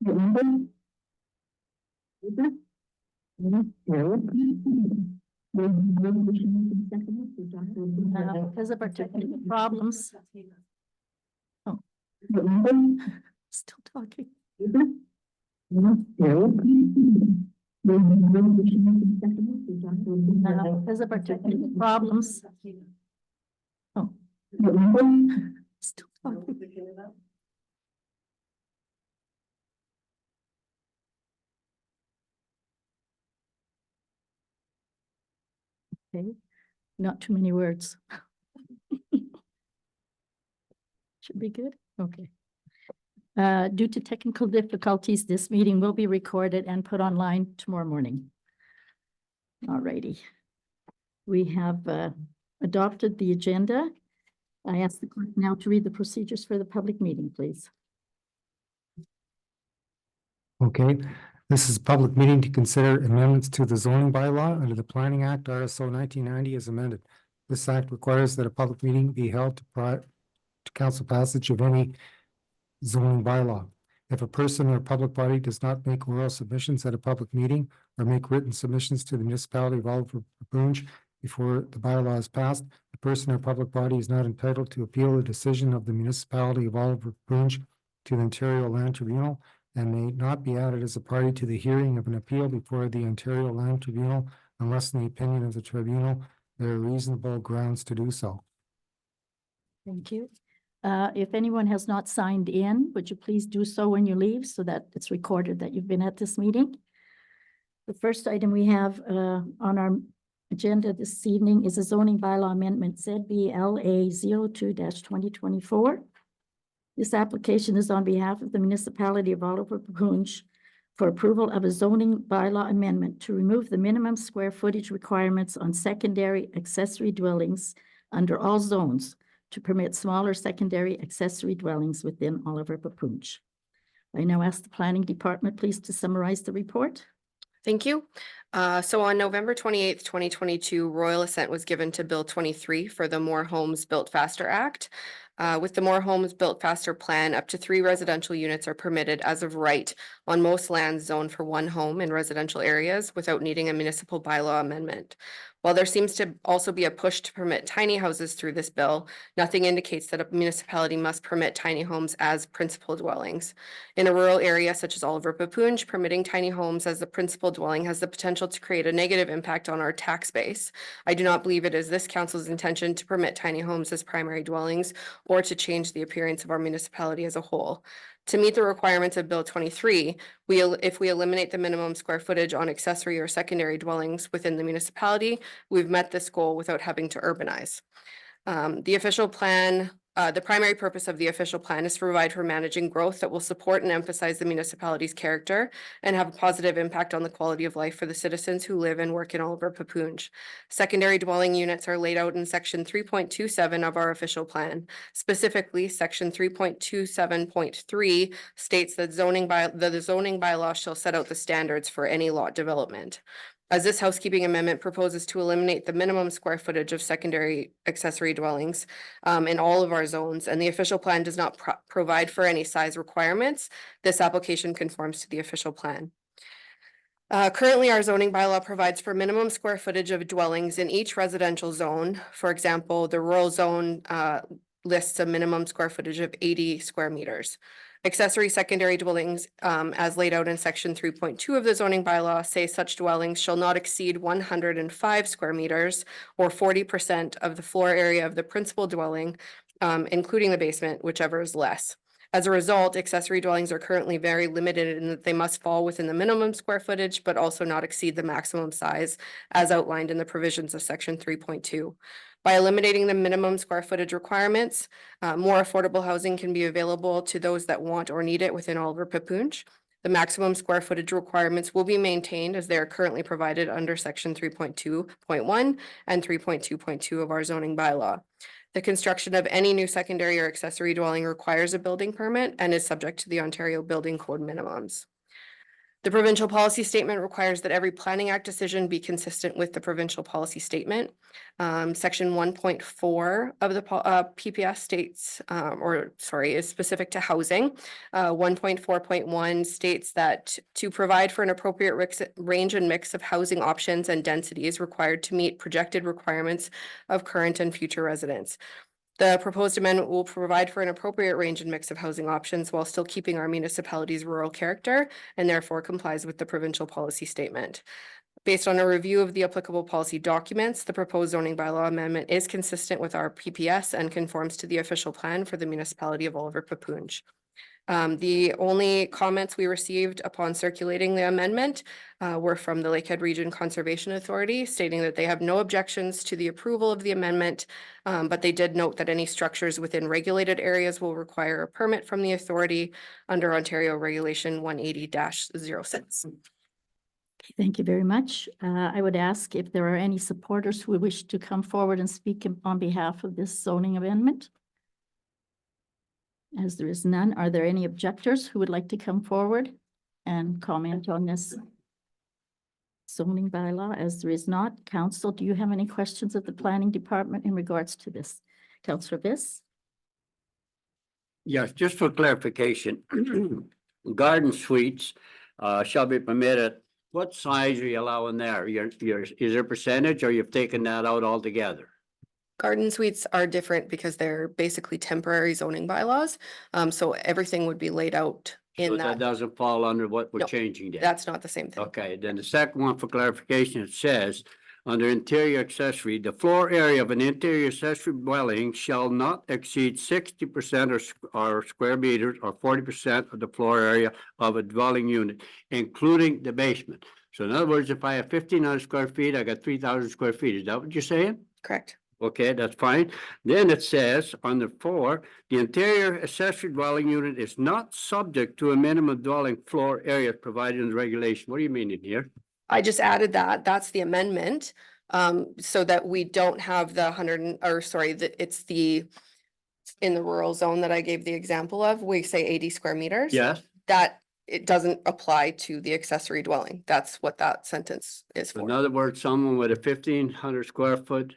Because of our technical problems. Oh. Still talking. Because of our technical problems. Oh. Still talking. Okay, not too many words. Should be good, okay. Due to technical difficulties, this meeting will be recorded and put online tomorrow morning. All righty. We have adopted the agenda. I ask the clerk now to read the procedures for the public meeting, please. Okay, this is a public meeting to consider amendments to the zoning bylaw under the Planning Act, RSO 1990 as amended. This act requires that a public meeting be held to council passage of any zoning bylaw. If a person or public body does not make oral submissions at a public meeting or make written submissions to the municipality of Oliver Papoonge before the bylaw is passed, the person or public body is not entitled to appeal the decision of the municipality of Oliver Papoonge to the Ontario Land Tribunal and may not be added as a party to the hearing of an appeal before the Ontario Land Tribunal unless in the opinion of the tribunal there are reasonable grounds to do so. Thank you. If anyone has not signed in, would you please do so when you leave so that it's recorded that you've been at this meeting? The first item we have on our agenda this evening is a zoning bylaw amendment ZBLA 02-2024. This application is on behalf of the municipality of Oliver Papoonge for approval of a zoning bylaw amendment to remove the minimum square footage requirements on secondary accessory dwellings under all zones to permit smaller secondary accessory dwellings within Oliver Papoonge. I now ask the planning department, please, to summarize the report. Thank you. So on November 28th, 2022, royal assent was given to Bill 23 for the More Homes Built Faster Act. With the More Homes Built Faster plan, up to 3 residential units are permitted as of right on most lands zoned for 1 home in residential areas without needing a municipal bylaw amendment. While there seems to also be a push to permit tiny houses through this bill, nothing indicates that a municipality must permit tiny homes as principal dwellings. In a rural area such as Oliver Papoonge, permitting tiny homes as the principal dwelling has the potential to create a negative impact on our tax base. I do not believe it is this council's intention to permit tiny homes as primary dwellings or to change the appearance of our municipality as a whole. To meet the requirements of Bill 23, if we eliminate the minimum square footage on accessory or secondary dwellings within the municipality, we've met this goal without having to urbanize. The official plan, the primary purpose of the official plan is to provide for managing growth that will support and emphasize the municipality's character and have a positive impact on the quality of life for the citizens who live and work in Oliver Papoonge. Secondary dwelling units are laid out in section 3.27 of our official plan. Specifically, section 3.27.3 states that the zoning bylaw shall set out the standards for any lot development. As this housekeeping amendment proposes to eliminate the minimum square footage of secondary accessory dwellings in all of our zones, and the official plan does not provide for any size requirements, this application conforms to the official plan. Currently, our zoning bylaw provides for minimum square footage of dwellings in each residential zone. For example, the rural zone lists a minimum square footage of 80 square meters. Accessory secondary dwellings, as laid out in section 3.2 of the zoning bylaw, say such dwellings shall not exceed 105 square meters or 40% of the floor area of the principal dwelling, including the basement, whichever is less. As a result, accessory dwellings are currently very limited in that they must fall within the minimum square footage, but also not exceed the maximum size as outlined in the provisions of section 3.2. By eliminating the minimum square footage requirements, more affordable housing can be available to those that want or need it within Oliver Papoonge. The maximum square footage requirements will be maintained as they are currently provided under section 3.2.1 and 3.2.2 of our zoning bylaw. The construction of any new secondary or accessory dwelling requires a building permit and is subject to the Ontario Building Code minimums. The provincial policy statement requires that every Planning Act decision be consistent with the provincial policy statement. Section 1.4 of the PPS states, is specific to housing. 1.4.1 states that to provide for an appropriate range and mix of housing options and density is required to meet projected requirements of current and future residents. The proposed amendment will provide for an appropriate range and mix of housing options while still keeping our municipality's rural character and therefore complies with the provincial policy statement. Based on a review of the applicable policy documents, the proposed zoning bylaw amendment is consistent with our PPS and conforms to the official plan for the municipality of Oliver Papoonge. The only comments we received upon circulating the amendment were from the Lakehead Region Conservation Authority, stating that they have no objections to the approval of the amendment, but they did note that any structures within regulated areas will require a permit from the authority under Ontario Regulation 180-06. Thank you very much. I would ask if there are any supporters who wish to come forward and speak on behalf of this zoning amendment. As there is none, are there any objectors who would like to come forward and comment on this zoning bylaw? As there is not, council, do you have any questions of the planning department in regards to this? Councillor Viss? Yes, just for clarification, garden suites shall be permitted. What size are you allowing there? Is there a percentage or you've taken that out altogether? Garden suites are different because they're basically temporary zoning bylaws. So everything would be laid out So in that that. doesn't fall under what we're No, changing there. That's not the same thing. Okay, then the second one for clarification, it says, under interior accessory, the floor area of an interior accessory dwelling shall not exceed 60% or square meters or 40% of the floor area of a dwelling unit, including the basement. So in other words, if I have 1,500 square feet, I got 3,000 square feet. Is that what you're saying? Correct. Okay, that's fine. Then it says under 4, the interior accessory dwelling unit is not subject to a minimum dwelling floor area provided in the regulation. What do you mean in here? I just added that. That's the amendment. So that we don't have the in the rural zone that I gave the example of, we say 80 square meters. Yes. That it doesn't apply to the accessory dwelling. That's what that sentence is In for. other words, someone with a 1,500 square foot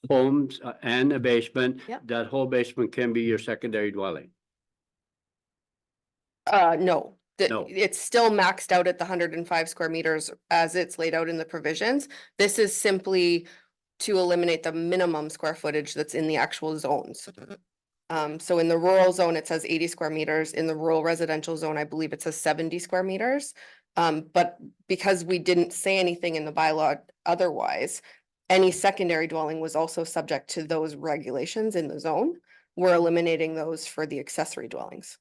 homes and a basement, Yep. that whole basement can be your secondary dwelling. No. No. It's still maxed out at the 105 square meters as it's laid out in the provisions. This is simply to eliminate the minimum square footage that's in the actual zones. So in the rural zone, it says 80 square meters. In the rural residential zone, I believe it says 70 square meters. But because we didn't say anything in the bylaw otherwise, any secondary dwelling was also subject to those regulations in the zone. We're eliminating those for the accessory dwellings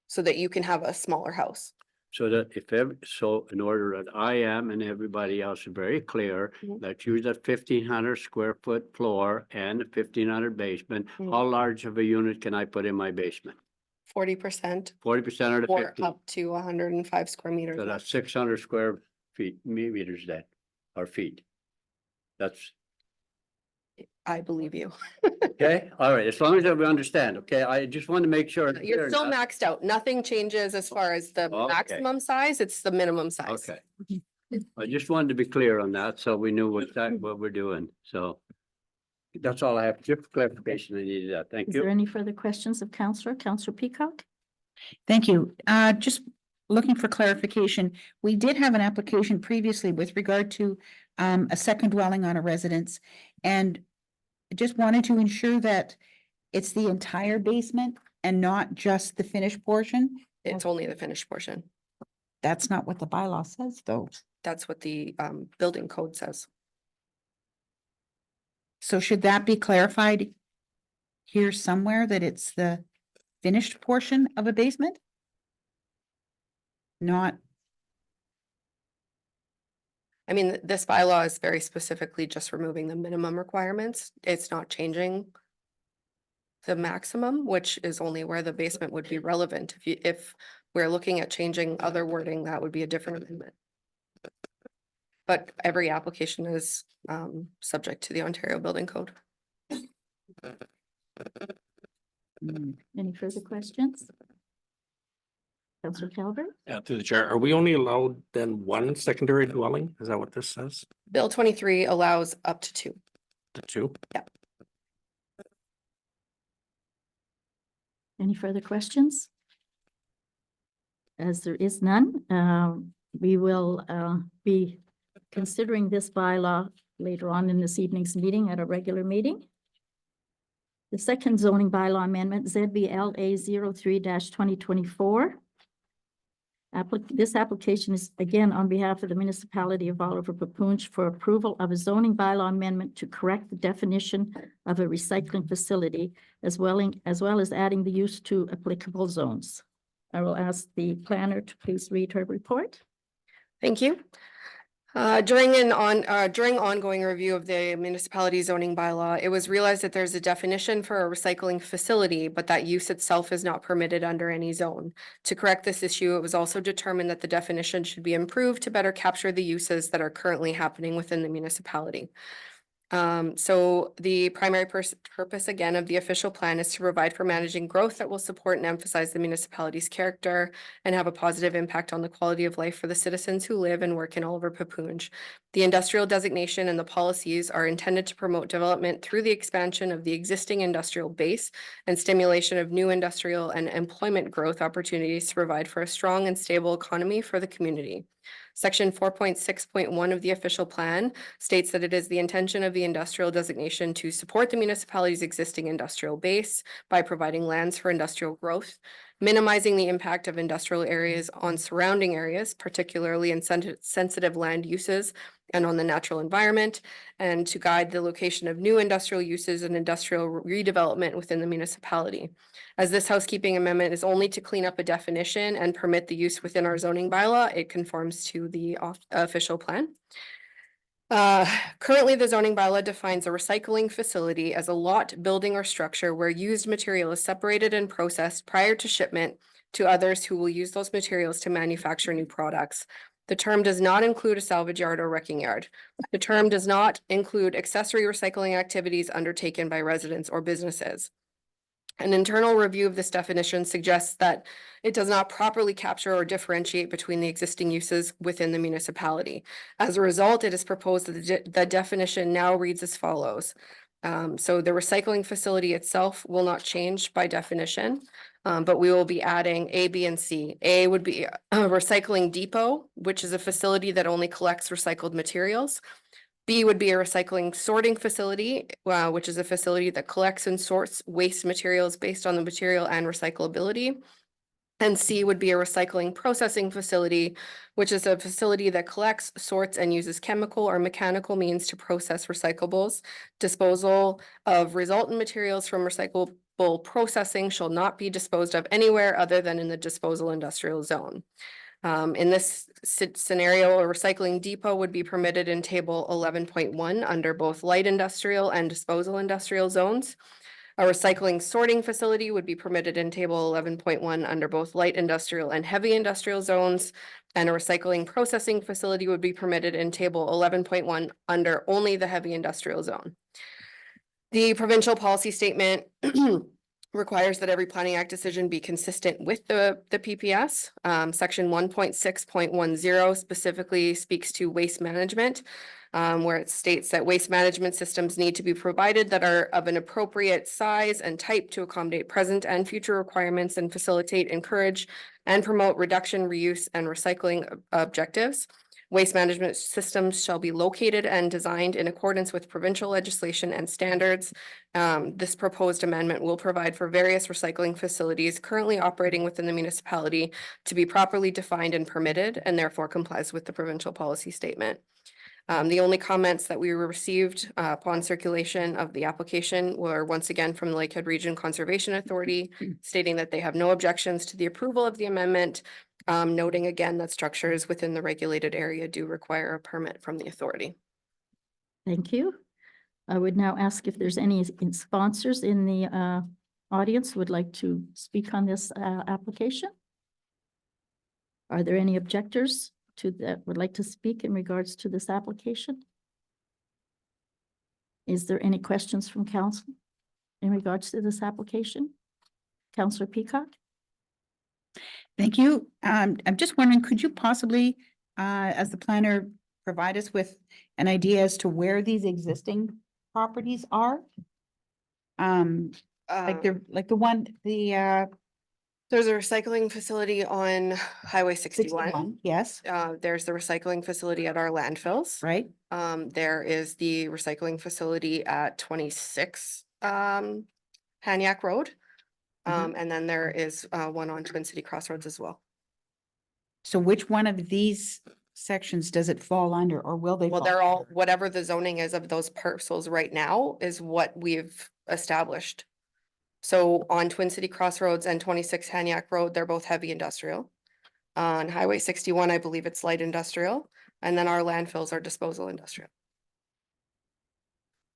so that you can have a smaller house. So that so in order that I am and everybody else is very clear, Mhm. let's use that 1,500 square foot floor and the 1,500 basement. Mhm. How large of a unit can I put in my basement? 40% 40% of the or 50? up to 105 square meters. So that's 600 square meters then, or feet. That's, I believe you. okay, all right, as long as we understand, okay, I just want to make sure. I'm You're clear still on that. maxed out. Nothing changes as far as the Okay. maximum size. It's the minimum size. Okay. I just wanted to be clear on that, so we knew what we're doing, so. That's all I have, just for clarification, I needed that, thank Is there you. any further questions of Councillor Peacock? Thank you. Just looking for clarification. We did have an application previously with regard to a second dwelling on a residence. And just wanted to ensure that it's the entire basement and not just the finished portion. It's only the finished portion. That's not what the bylaw says, though. That's what the building code says. So should that be clarified here somewhere that it's the finished portion of a basement? Not, I mean, this bylaw is very specifically just removing the minimum requirements. It's not changing the maximum, which is only where the basement would be relevant. If we're looking at changing other wording, that would be a different amendment. But every application is subject to the Ontario Building Code. Any further questions? Councillor Calvert? Through the chair, are we only allowed then one secondary dwelling? Is that what this says? Bill 23 allows up to 2. The two? Any further questions? As there is none, we will be considering this bylaw later on in this evening's meeting at a regular meeting. The second zoning bylaw amendment, ZBLA 03-2024. This application is again on behalf of the municipality of Oliver Papoonch for approval of a zoning bylaw amendment to correct the definition of a recycling facility as well as adding the use to applicable zones. I will ask the planner to please read her report. Thank you. During ongoing review of the municipality zoning bylaw, it was realized that there's a definition for a recycling facility, but that use itself is not permitted under any zone. To correct this issue, it was also determined that the definition should be improved to better capture the uses that are currently happening within the municipality. So the primary purpose again of the official plan is to provide for managing growth that will support and emphasize the municipality's character and have a positive impact on the quality of life for the citizens who live and work in Oliver Papoonch. The industrial designation and the policies are intended to promote development through the expansion of the existing industrial base and stimulation of new industrial and employment growth opportunities to provide for a strong and stable economy for the community. Section 4.6.1 of the official plan states that it is the intention of the industrial designation to support the municipality's existing industrial base by providing lands for industrial growth, minimizing the impact of industrial areas on surrounding areas, particularly in sensitive land uses and on the natural environment, and to guide the location of new industrial uses and industrial redevelopment within the municipality. As this housekeeping amendment is only to clean up a definition and permit the use within our zoning bylaw, it conforms to the official plan. Currently, the zoning bylaw defines a recycling facility as a lot, building, or structure where used material is separated and processed prior to shipment to others who will use those materials to manufacture new products. The term does not include a salvage yard or wrecking yard. The term does not include accessory recycling activities undertaken by residents or businesses. An internal review of this definition suggests that it does not properly capture or differentiate between the existing uses within the municipality. As a result, it is proposed that the definition now reads as follows. So the recycling facility itself will not change by definition, but we will be adding A, B, and C. A would be a recycling depot, which is a facility that only collects recycled materials. B would be a recycling sorting facility, which is a facility that collects and sorts waste materials based on the material and recyclability. And C would be a recycling processing facility, which is a facility that collects, sorts, and uses chemical or mechanical means to process recyclables. Disposal of resultant materials from recyclable processing shall not be disposed of anywhere other than in the disposal industrial zone. In this scenario, a recycling depot would be permitted in table 11.1 under both light industrial and disposal industrial zones. A recycling sorting facility would be permitted in table 11.1 under both light industrial and heavy industrial zones. And a recycling processing facility would be permitted in table 11.1 under only the heavy industrial zone. The provincial policy statement requires that every Planning Act decision be consistent with the PPS. Section 1.6.10 specifically speaks to waste management, where it states that waste management systems need to be provided that are of an appropriate size and type to accommodate present and future requirements and facilitate, encourage, and promote reduction, reuse, and recycling objectives. Waste management systems shall be located and designed in accordance with provincial legislation and standards. This proposed amendment will provide for various recycling facilities currently operating within the municipality to be properly defined and permitted, and therefore complies with the provincial policy statement. The only comments that we received upon circulation of the application were once again from the Lakehead Region Conservation Authority, stating that they have no objections to the approval of the amendment, noting again that structures within the regulated area do require a permit from the authority. Thank you. I would now ask if there's any sponsors in the audience who would like to speak on this application. Are there any objectors that would like to speak in regards to this application? Is there any questions from council in regards to this application? Councillor Peacock? Thank you. I'm just wondering, could you possibly, as the planner, provide us with an idea as to where these existing properties are? Like the one, There's a recycling facility on Highway 61. 61, yes, There's the recycling facility at our landfills. right? There is the recycling facility at 26 Haniak Road. And then there is one on Twin City Crossroads as well. So which one of these sections does it fall under, or will they? Well, fall they're all, under? whatever the zoning is of those parcels right now is what we've established. So on Twin City Crossroads and 26 Haniak Road, they're both heavy industrial. On Highway 61, I believe it's light industrial, and then our landfills are disposal industrial.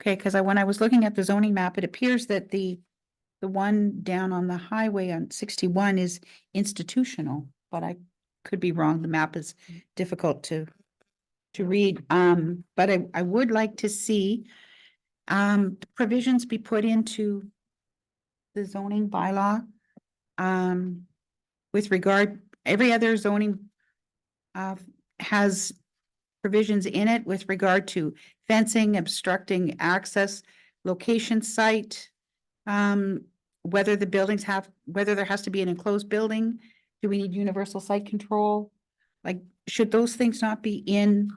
Okay, because when I was looking at the zoning map, it appears that the one down on the highway on 61 is institutional, but I could be wrong. The map is difficult to read. But I would like to see provisions be put into the zoning bylaw with regard, every other zoning has provisions in it with regard to fencing, obstructing access, location, site, whether the buildings have, whether there has to be an enclosed building, do we need universal site control? Like, should those things not be in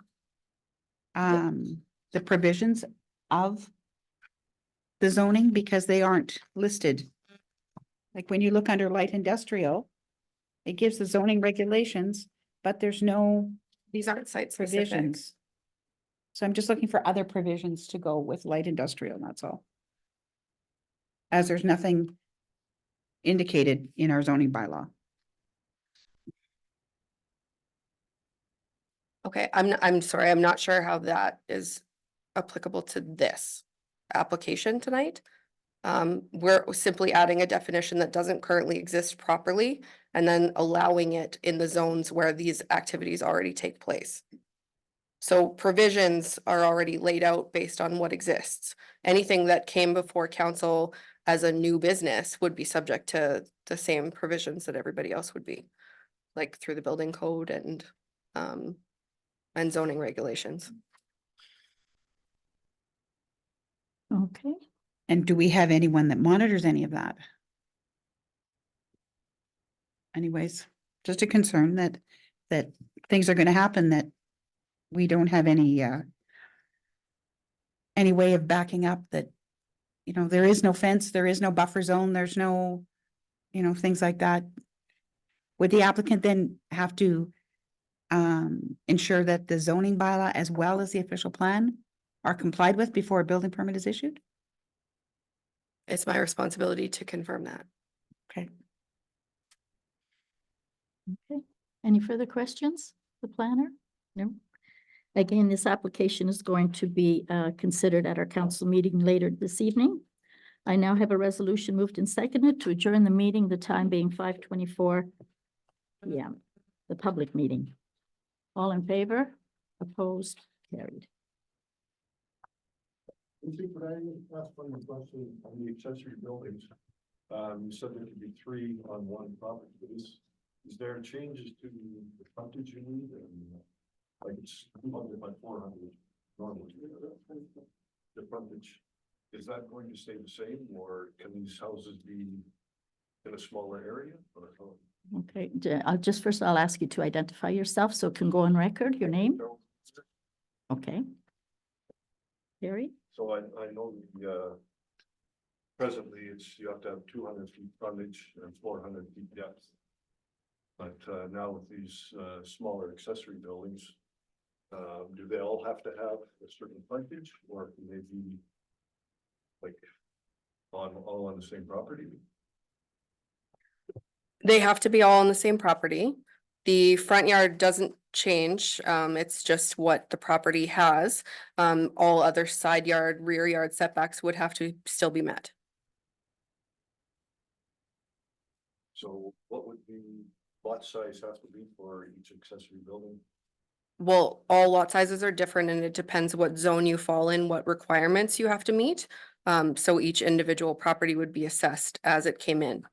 the provisions of the zoning because they aren't listed? Like when you look under light industrial, it gives the zoning regulations, but there's no These aren't site specific. provisions. So I'm just looking for other provisions to go with light industrial, that's all. As there's nothing indicated in our zoning bylaw. Okay, I'm sorry, I'm not sure how that is applicable to this application tonight. We're simply adding a definition that doesn't currently exist properly and then allowing it in the zones where these activities already take place. So provisions are already laid out based on what exists. Anything that came before council as a new business would be subject to the same provisions that everybody else would be, like through the building code and zoning regulations. Okay, And do we have anyone that monitors any of that? Anyways, just a concern that things are gonna happen that we don't have any way of backing up that, you know, there is no fence, there is no buffer zone, there's no, you know, things like that. Would the applicant then have to ensure that the zoning bylaw as well as the official plan are complied with before a building permit is issued? It's my responsibility to confirm that. Okay. okay. Any further questions, the planner? No? Again, this application is going to be considered at our council meeting later this evening. I now have a resolution moved and seconded to adjourn the meeting, the time being 5:24 p.m., the public meeting. All in favor? Opposed? Carried. Could I ask one more question on the accessory buildings? You said there could be 3 on one property, but is there changes to the frontage you need? And like it's 200 by 400 normally. The frontage, is that going to stay the same, or can these houses be in a smaller area? Or how? Okay, I'll ask you to identify yourself so it can go on record, your name. Okay. Gary? So I know the, presently you have to have 200 feet frontage and 400 feet depth. But now with these smaller accessory buildings, do they all have to have a certain frontage, or can they be like all on the same property? They have to be all on the same property. The front yard doesn't change. It's just what the property has. All other side yard, rear yard setbacks would have to still be met. So what would the lot size have to be for each accessory building? Well, all lot sizes are different and it depends what zone you fall in, what requirements you have to meet. So each individual property would be assessed as it came in.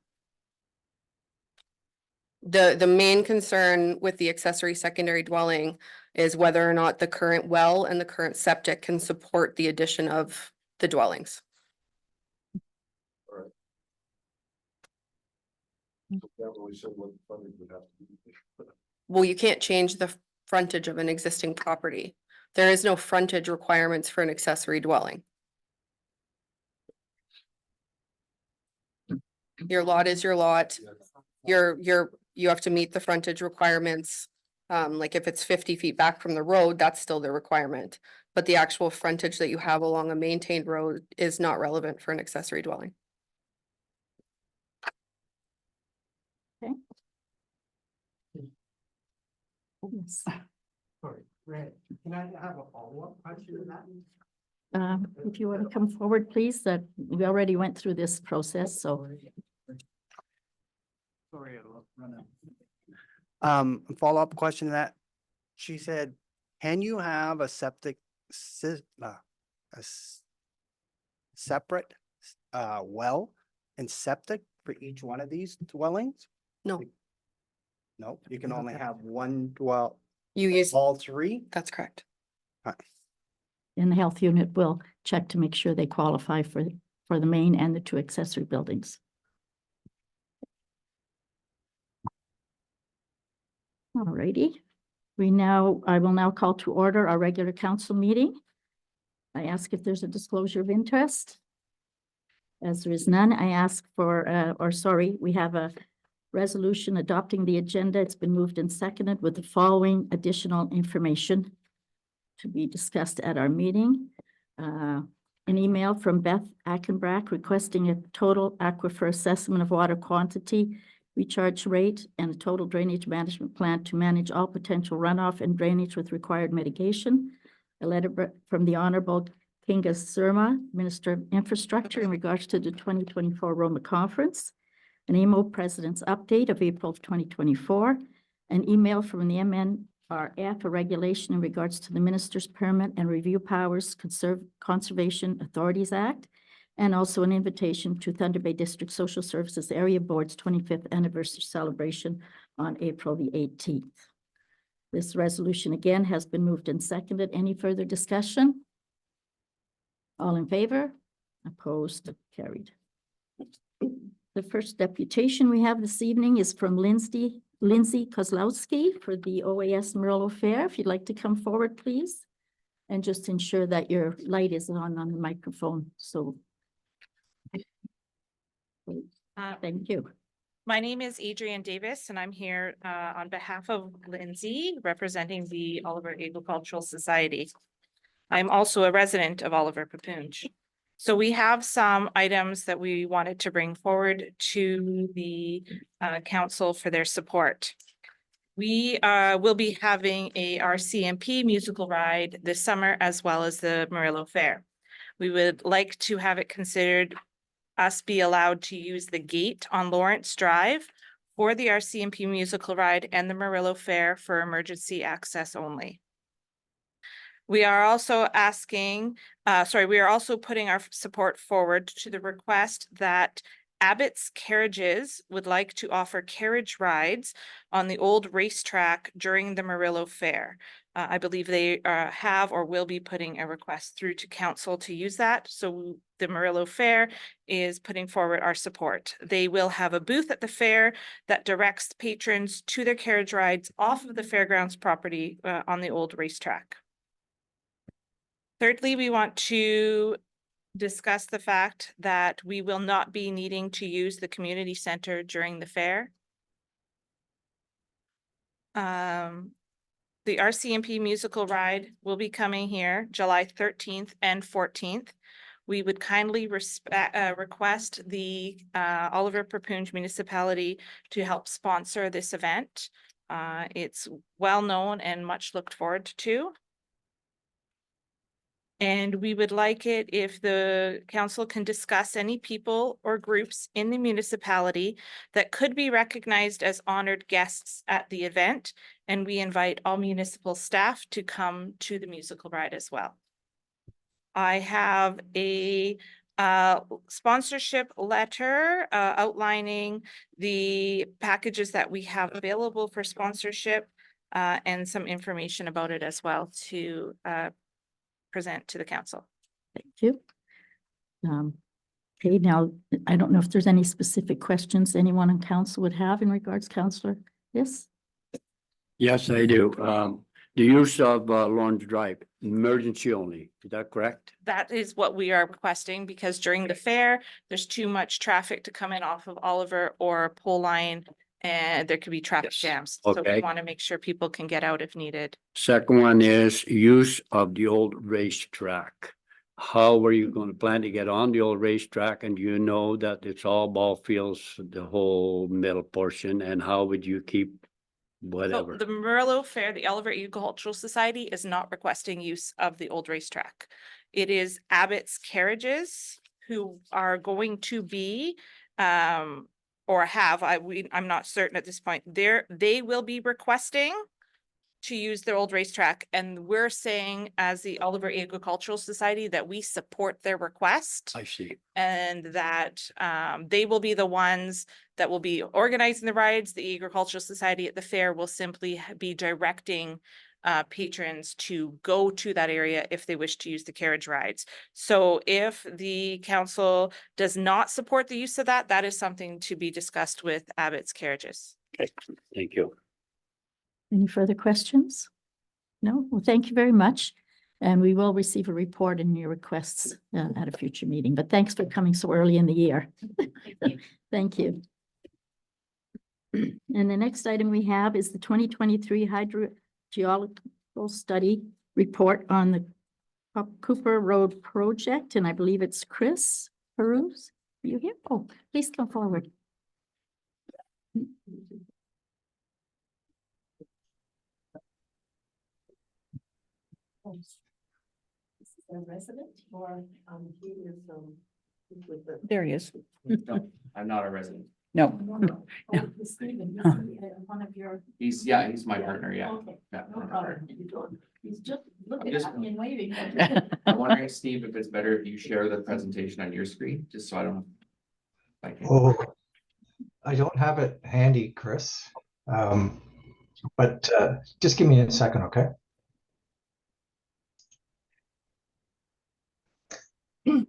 The main concern with the accessory secondary dwelling is whether or not the current well and the current septic can support the addition of the dwellings. That really said what funding would have to be. Well, you can't change the frontage of an existing property. There is no frontage requirements for an accessory dwelling. Your lot is your lot. You have to meet the frontage requirements. Like if it's 50 feet back from the road, that's still the requirement. But the actual frontage that you have along a maintained road is not relevant for an accessory dwelling. Yes. Sorry, Ray, can I have a follow-up question to that? If you want to come forward, please, that we already went through this process, so. Sorry, I'll run out. Follow-up question to that. She said, can you have a septic separate well and septic for each one of these dwellings? No, No, you can only have one you use, all three? that's correct. And the health unit will check to make sure they qualify for the main and the 2 accessory buildings. All righty. I will now call to order our regular council meeting. I ask if there's a disclosure of interest. As there is none, I ask for, we have a resolution adopting the agenda. It's been moved and seconded with the following additional information to be discussed at our meeting. An email from Beth Ackenbrack requesting a total aquifer assessment of water quantity, recharge rate, and a total drainage management plan to manage all potential runoff and drainage with required mitigation. A letter from the Honorable Kinga Surma, Minister of Infrastructure, in regards to the 2024 Roma Conference. An email President's update of April of 2024. An email from the MNRF, a regulation in regards to the Minister's Permit and Review Powers Conservation Authorities Act, and also an invitation to Thunder Bay District Social Services Area Board's 25th anniversary celebration on April the 18th. This resolution again has been moved and seconded. Any further discussion? All in favor? Opposed? Carried. The first deputation we have this evening is from Lindsay Kozlowski for the OAS Murillo Fair. If you'd like to come forward, please. And just ensure that your light is on the microphone. So. Thank you. My name is Adrienne Davis, and I'm here on behalf of Lindsay, representing the Oliver Agricultural Society. I'm also a resident of Oliver Papoonge. So we have some items that we wanted to bring forward to the council for their support. We will be having a RCMP musical ride this summer, as well as the Murillo Fair. We would like to have it considered us be allowed to use the gate on Lawrence Drive for the RCMP musical ride and the Murillo Fair for emergency access only. We are also we are also putting our support forward to the request that Abbott's Carriages would like to offer carriage rides on the old racetrack during the Murillo Fair. I believe they have or will be putting a request through to council to use that. So the Murillo Fair is putting forward our support. They will have a booth at the fair that directs patrons to their carriage rides off of the fairgrounds property on the old racetrack. Thirdly, we want to discuss the fact that we will not be needing to use the community center during the fair. The RCMP musical ride will be coming here July 13th and 14th. We would kindly request the Oliver Papoonge municipality to help sponsor this event. It's well known and much looked forward to. And we would like it if the council can discuss any people or groups in the municipality that could be recognized as honored guests at the event. And we invite all municipal staff to come to the musical ride as well. I have a sponsorship letter outlining the packages that we have available for sponsorship and some information about it as well to present to the council. Thank you. Okay, now, I don't know if there's any specific questions anyone on council would have in regards, Councillor. Yes? Yes, I do. The use of Lawrence Drive, emergency only, is that correct? That is what we are requesting because during the fair, there's too much traffic to come in off of Oliver or Pole Line. And there could be traffic Yes. jams. So we Okay. want to make sure people can get out if needed. Second one is use of the old racetrack. How were you going to plan to get on the old racetrack? And you know that it's all ball fields, the whole middle portion, and how would you keep So whatever? the Merlot Fair, the Oliver Agricultural Society is not requesting use of the old racetrack. It is Abbott's Carriages who are going to be, or have, I'm not certain at this point, they will be requesting to use their old racetrack. And we're saying as the Oliver Agricultural Society that we support their request. I see. And that they will be the ones that will be organizing the rides. The Agricultural Society at the fair will simply be directing patrons to go to that area if they wish to use the carriage rides. So if the council does not support the use of that, that is something to be discussed with Abbott's Carriages. Okay, thank you. Any further questions? No? Well, thank you very much. And we will receive a report in your requests at a future meeting, but thanks for coming so early in the year. Thank you. And the next item we have is the 2023 hydrogeological study report on the Cooper Road project, and I believe it's Chris Peruse. Are you here? Oh, please come forward. This is a resident or he is with the. There he is. No, I'm not a resident. No. Oh, he's Stephen, he's one of your. He's my partner, yeah. Okay, Yeah, no problem. He's just looking just- at me and waving. I'm wondering, Steve, if it's better if you share the presentation on your screen, just so I don't. I can- Oh, I don't have it handy, Chris. But just give me a second, okay?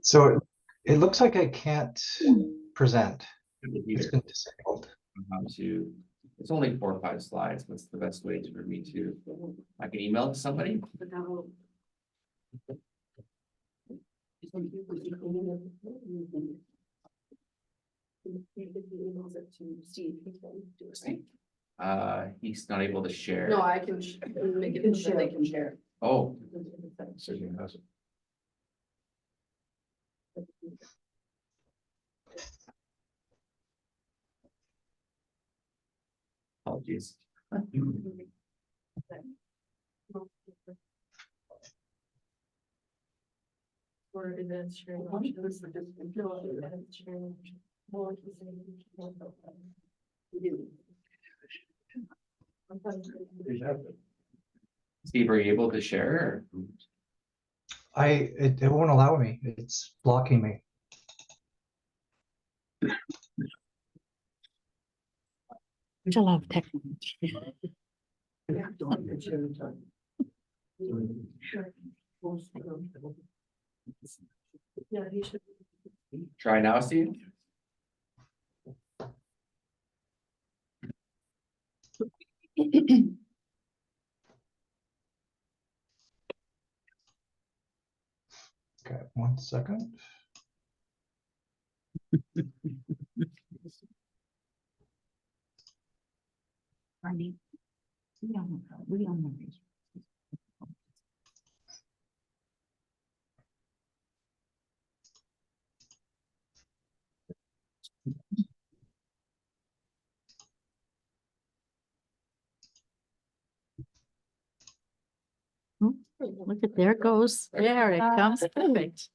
So it looks like I can't present. It's been disabled. How to, it's only 4 or 5 slides. What's the best way for me to, I can email it to somebody? He's not able to share. No, I can make it so that they can share. Oh. Certainly has it. Apologies. Or is it sharing? Steve, are you able to share? Or? It won't allow me. It's blocking me. There's a lot of technology. Try now, Steve. Okay, 1 second. Arnie, we don't know. Look at, there it goes. There it comes. Perfect.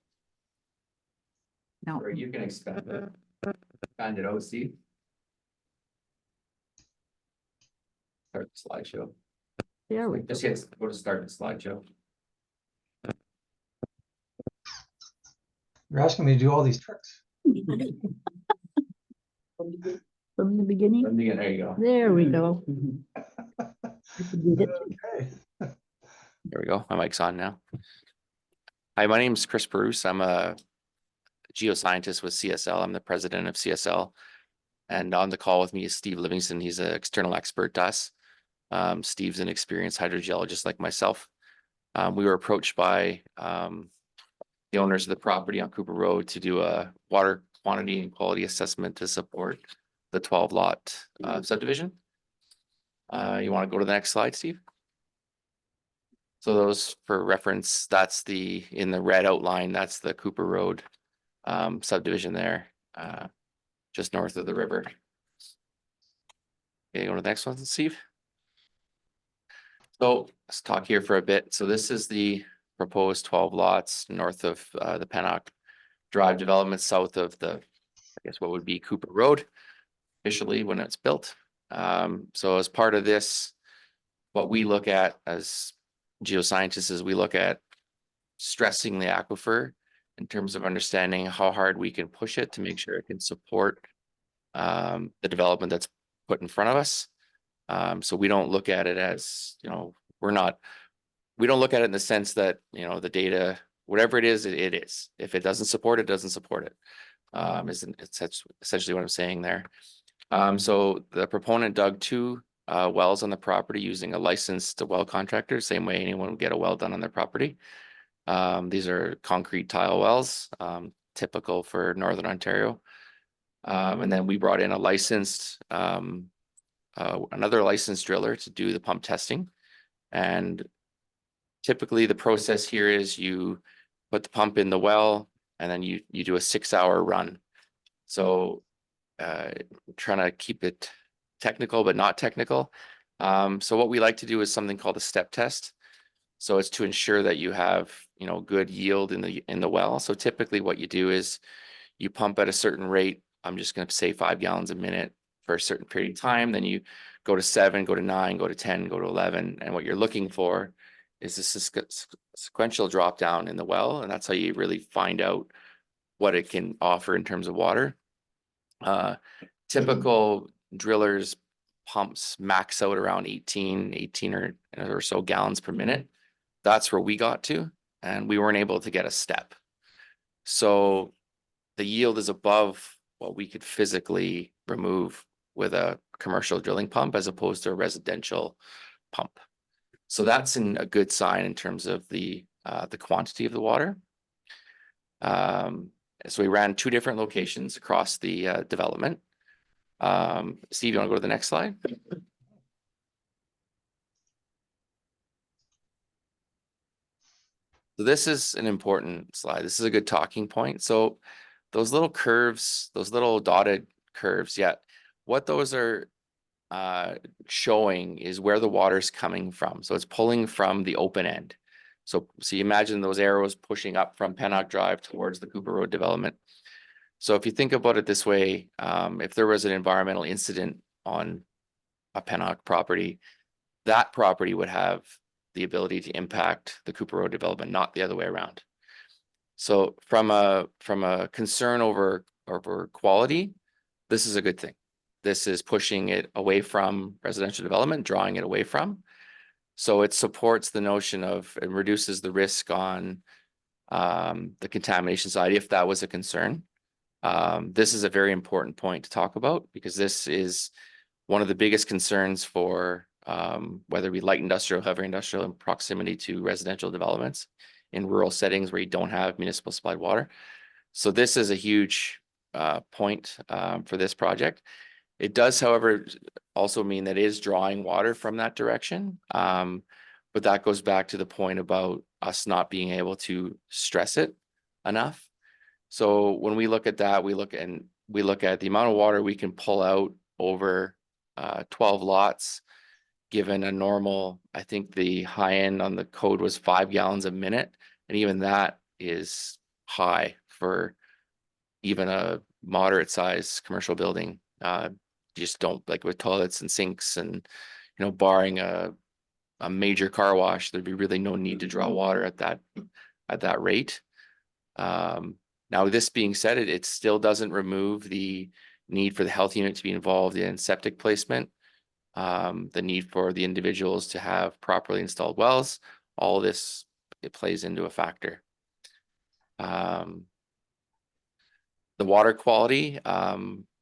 No. Or you can expand it. Find it, Steve. Start the slideshow. There we go. Just go to start the slideshow. You're asking me to do all these tricks. From the beginning, There you go. there we go. Okay. There we go. My mic's on now. Hi, my name is Chris Bruce. I'm a geoscientist with CSL. I'm the president of CSL. And on the call with me is Steve Livingston. He's an external expert to us. Steve's an experienced hydrogeologist like myself. We were approached by the owners of the property on Cooper Road to do a water quantity and quality assessment to support the 12 lot subdivision. You want to go to the next slide, Steve? So those for reference, that's in the red outline, that's the Cooper Road subdivision there, just north of the river. Okay, go to the next one, Steve. So let's talk here for a bit. So this is the proposed 12 lots north of the Pennock Drive development, south of I guess what would be Cooper Road officially when it's built. So as part of this, what we look at as geoscientists is we look at stressing the aquifer in terms of understanding how hard we can push it to make sure it can support the development that's put in front of us. So we don't look at it as, we don't look at it in the sense that, the data, whatever it is, it is. If it doesn't support it, doesn't support it. It's essentially what I'm saying there. So the proponent dug 2 wells on the property using a licensed well contractor, same way anyone would get a well done on their property. These are concrete tile wells, typical for Northern Ontario. And then we brought in a licensed, another licensed driller to do the pump testing. And typically the process here is you put the pump in the well and then you do a 6-hour run. So trying to keep it technical, but not technical. So what we like to do is something called a step test. So it's to ensure that you have, good yield in the well. So typically what you do is you pump at a certain rate. I'm just going to say 5 gallons a minute for a certain period of time. Then you go to 7, go to 9, go to 10, go to 11. And what you're looking for is this sequential drop down in the well. And that's how you really find out what it can offer in terms of water. Typical drillers pumps max out around 18 or so gallons per minute. That's where we got to, and we weren't able to get a step. So the yield is above what we could physically remove with a commercial drilling pump as opposed to a residential pump. So that's a good sign in terms of the quantity of the water. So we ran 2 different locations across the development. Steve, you want to go to the next slide? So this is an important slide. This is a good talking point. So those little curves, those little dotted curves, what those are showing is where the water is coming from. So it's pulling from the open end. So you imagine those arrows pushing up from Pennock Drive towards the Cooper Road development. So if you think about it this way, if there was an environmental incident on a Pennock property, that property would have the ability to impact the Cooper Road development, not the other way around. So from a concern over quality, this is a good thing. This is pushing it away from residential development, drawing it away from. So it supports the notion of, it reduces the risk on the contamination side, if that was a concern. This is a very important point to talk about because this is one of the biggest concerns for whether we light industrial, heavy industrial in proximity to residential developments in rural settings where you don't have municipal supplied water. So this is a huge point for this project. It does, however, also mean that it is drawing water from that direction. But that goes back to the point about us not being able to stress it enough. So when we look at that, we look at the amount of water we can pull out over 12 lots, given a normal, I think the high end on the code was 5 gallons a minute. And even that is high for even a moderate size commercial building. Just don't, like with toilets and sinks and, barring a major car wash, there'd be really no need to draw water at that rate. Now, this being said, it still doesn't remove the need for the health unit to be involved in septic placement, the need for the individuals to have properly installed wells. All this, it plays into a factor. The water quality,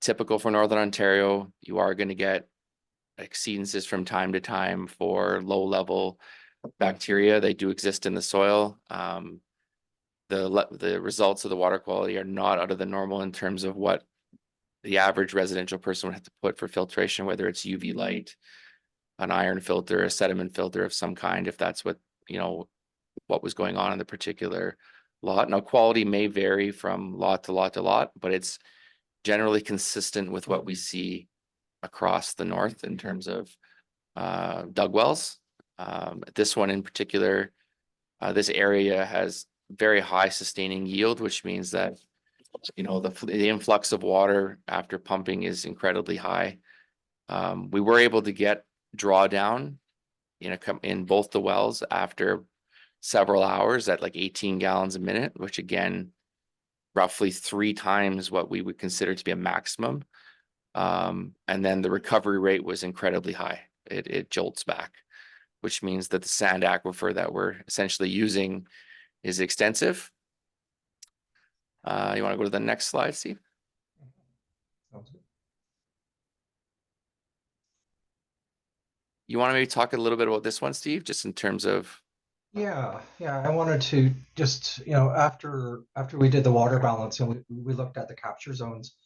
typical for Northern Ontario, you are going to get exceedances from time to time for low level bacteria. They do exist in the soil. The results of the water quality are not out of the normal in terms of what the average residential person would have to put for filtration, whether it's UV light, an iron filter, a sediment filter of some kind, if that's what, you know, what was going on in the particular lot. Now, quality may vary from lot to lot to lot, but it's generally consistent with what we see across the north in terms of dug wells. This one in particular, this area has very high sustaining yield, which means that, you know, the influx of water after pumping is incredibly high. We were able to get drawdown in both the wells after several hours at like 18 gallons a minute, which again, roughly 3 times what we would consider to be a maximum. And then the recovery rate was incredibly high. It jolts back, which means that the sand aquifer that we're essentially using is extensive. You want to go to the next slide, Steve? Sounds good. You want to maybe talk a little bit about this one, Steve, just in terms of Yeah, I wanted to just, after we did the water balance and we looked at the capture zones,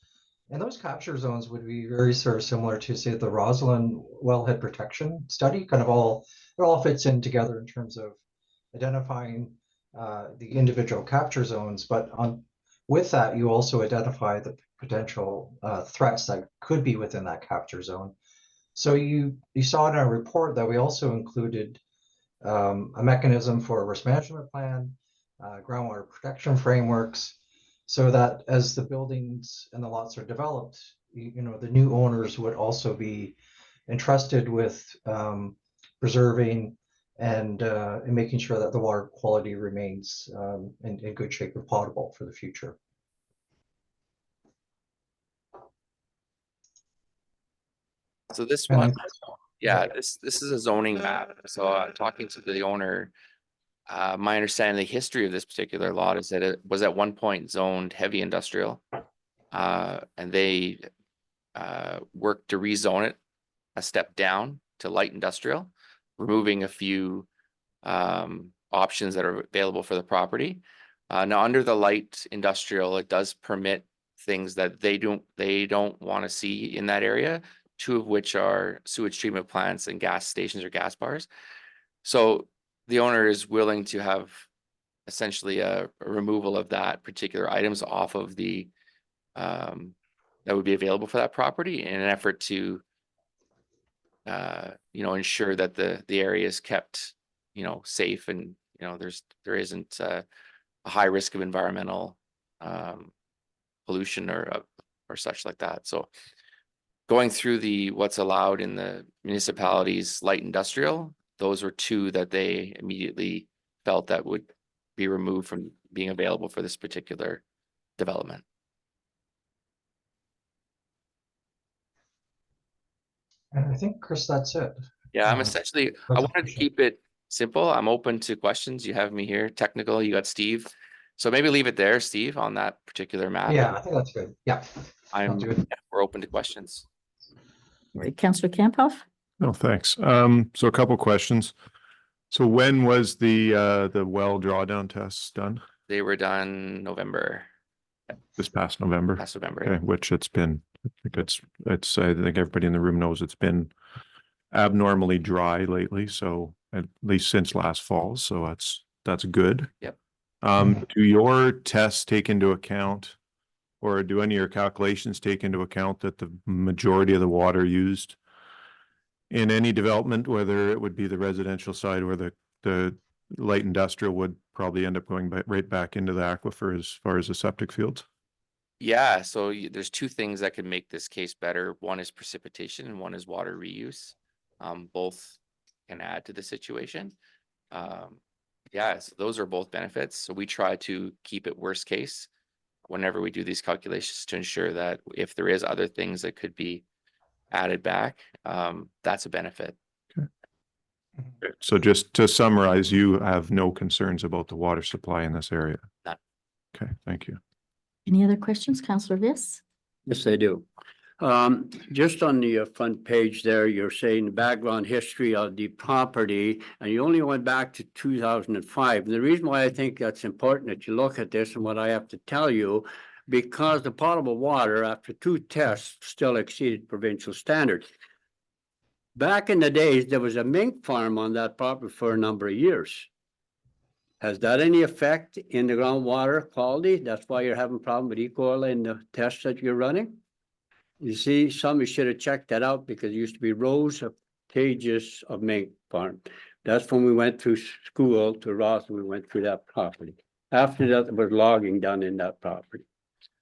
and those capture zones would be very sort of similar to, say, the Roslyn wellhead protection study. It all fits in together in terms of identifying the individual capture zones, but with that, you also identify the potential threats that could be within that capture zone. So you saw in our report that we also included a mechanism for a risk management plan, groundwater protection frameworks, so that as the buildings and the lots are developed, the new owners would also be entrusted with preserving and making sure that the water quality remains in good shape and potable for the future. so this And one. then- Yeah, this is a zoning map. So talking to the owner, my understanding of the history of this particular lot is that it was at one point zoned heavy industrial. And they worked to rezone it a step down to light industrial, removing a few options that are available for the property. Now under the light industrial, it does permit things that they don't want to see in that area, 2 of which are sewage treatment plants and gas stations or gas bars. So the owner is willing to have essentially a removal of that particular items off of the that would be available for that property in an effort to ensure that the area is kept safe, and there isn't a high risk of environmental pollution or such like that. So going through what's allowed in the municipalities light industrial, those were 2 that they immediately felt that would be removed from being available for this particular development. And I think, Chris, that's it. Yeah, I'm Uh, essentially, I wanted to keep it simple. I'm open to questions. You have me here, technical, you got Steve. So maybe leave it there, Steve, on that particular map. Yeah, I think that's good. Yeah. I'm, Sounds good. we're open to questions. Right, Councillor Campoff? No, thanks. So a couple questions. So when was the well drawdown tests done? They were done November, This past November? last November. Okay, which I think I think everybody in the room knows it's been abnormally dry lately, so at least since last fall, so that's good. Yep. Do your tests take into account, or do any of your calculations take into account that the majority of the water used in any development, whether it would be the residential side or the light industrial, would probably end up going right back into the aquifer as far as the septic fields? Yeah, so there's 2 things that could make this case better. One is precipitation and one is water reuse. Both can add to the situation. Yeah, so those are both benefits. So we try to keep it worst case. whenever we do these calculations to ensure that if there is other things that could be added back, that's a benefit. So just to summarize, you have no concerns about the water supply in this area? None. Okay, thank you. Any other questions, Councillor Viss? Yes, I do. Just on the front page there, you're saying the background history of the property, and you only went back to 2005. And the reason why I think that's important that you look at this and what I have to tell you, because the potable water after 2 tests still exceeded provincial standards. Back in the days, there was a mink farm on that property for a number of years. Has that any effect in the groundwater quality? That's why you're having problem with E. coli in the tests that you're running? You see, somebody should have checked that out because it used to be rows of cages of mink farm. That's when we went through school to Ross, we went through that property. After that, there was logging done in that property.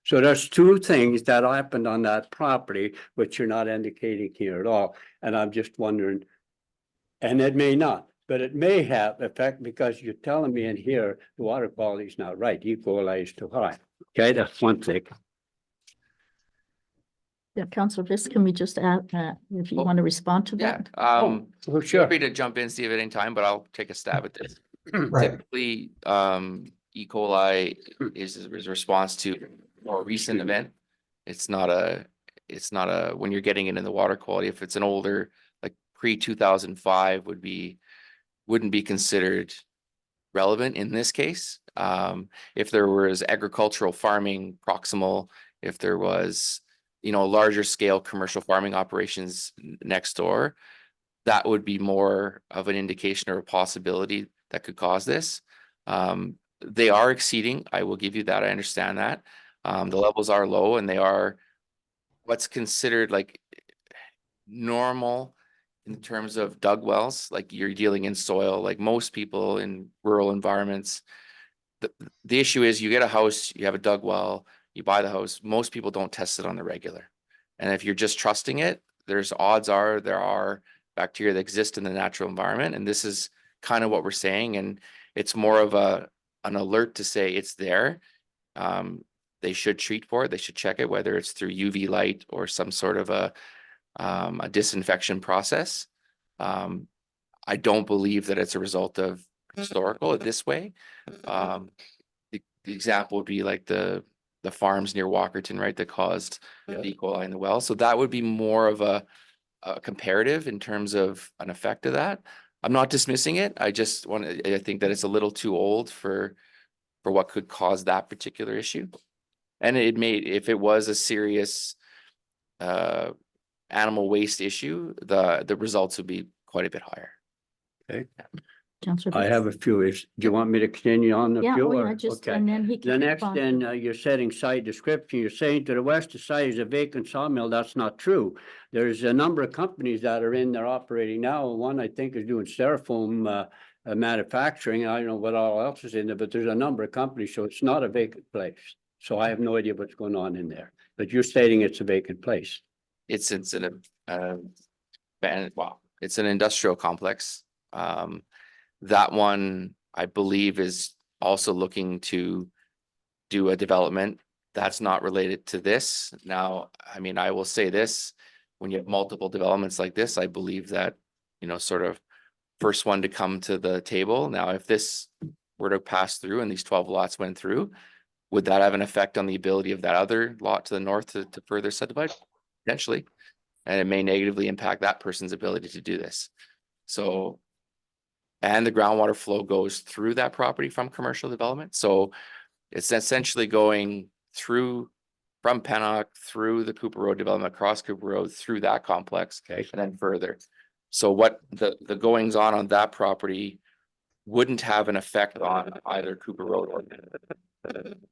So there's 2 things that happened on that property, which you're not indicating here at all. And I'm just wondering, and it may not, but it may have effect because you're telling me in here, the water quality is not right. E. coli is too high. Okay, that's one thing. Yeah, Councillor Viss, can we just add, if you Oh, want to respond to Yeah, that? Oh, feel sure. free to jump in, Steve, at any time, but I'll take a stab at this. Right. Typically, E. coli is a response to a more recent event. It's not a, when you're getting it in the water quality, if it's an older, like pre-2005 wouldn't be considered relevant in this case. If there was agricultural farming proximal, if there was, larger scale commercial farming operations next door, that would be more of an indication or a possibility that could cause this. They are exceeding, I will give you that, I understand that. The levels are low and they are what's considered like normal in terms of dug wells, like you're dealing in soil, like most people in rural environments. The issue is you get a house, you have a dug well, you buy the house, most people don't test it on the regular. And if you're just trusting it, there's odds are there are bacteria that exist in the natural environment. And this is kind of what we're saying. And it's more of an alert to say it's there. They should treat for it. They should check it, whether it's through UV light or some sort of a disinfection process. I don't believe that it's a result of historical this way. The example would be like the farms near Walkerton, right, that caused E. coli in the well. So that would be more of a comparative in terms of an effect of that. I'm not dismissing it. I think that it's a little too old for what could cause that particular issue. And if it was a serious animal waste issue, the results would be quite a bit higher. Okay. Councillor I Viss? have a few. Do you want me to continue on the Yeah, few? oh, yeah, or- just, Okay. and then he can. The next, respond. then you're setting site description. You're saying to the west of site is a vacant sawmill. That's not true. There's a number of companies that are in there operating now. One I think is doing styrofoam manufacturing. I don't know what all else is in there, but there's a number of companies, so it's not a vacant place. So I have no idea what's going on in there, but you're stating it's a vacant place. It's an industrial complex. That one, I believe, is also looking to do a development that's not related to this. Now, I mean, I will say this, when you have multiple developments like this, I believe that, sort of first one to come to the table. Now, if this were to pass through and these 12 lots went through, would that have an effect on the ability of that other lot to the north to further subdivide? Potentially. And it may negatively impact that person's ability to do this. So, and the groundwater flow goes through that property from commercial development. So it's essentially going through from Pennock, through the Cooper Road development, across Cooper Road, through that complex, Okay. and then further. So what the goings on that property wouldn't have an effect on either Cooper Road or,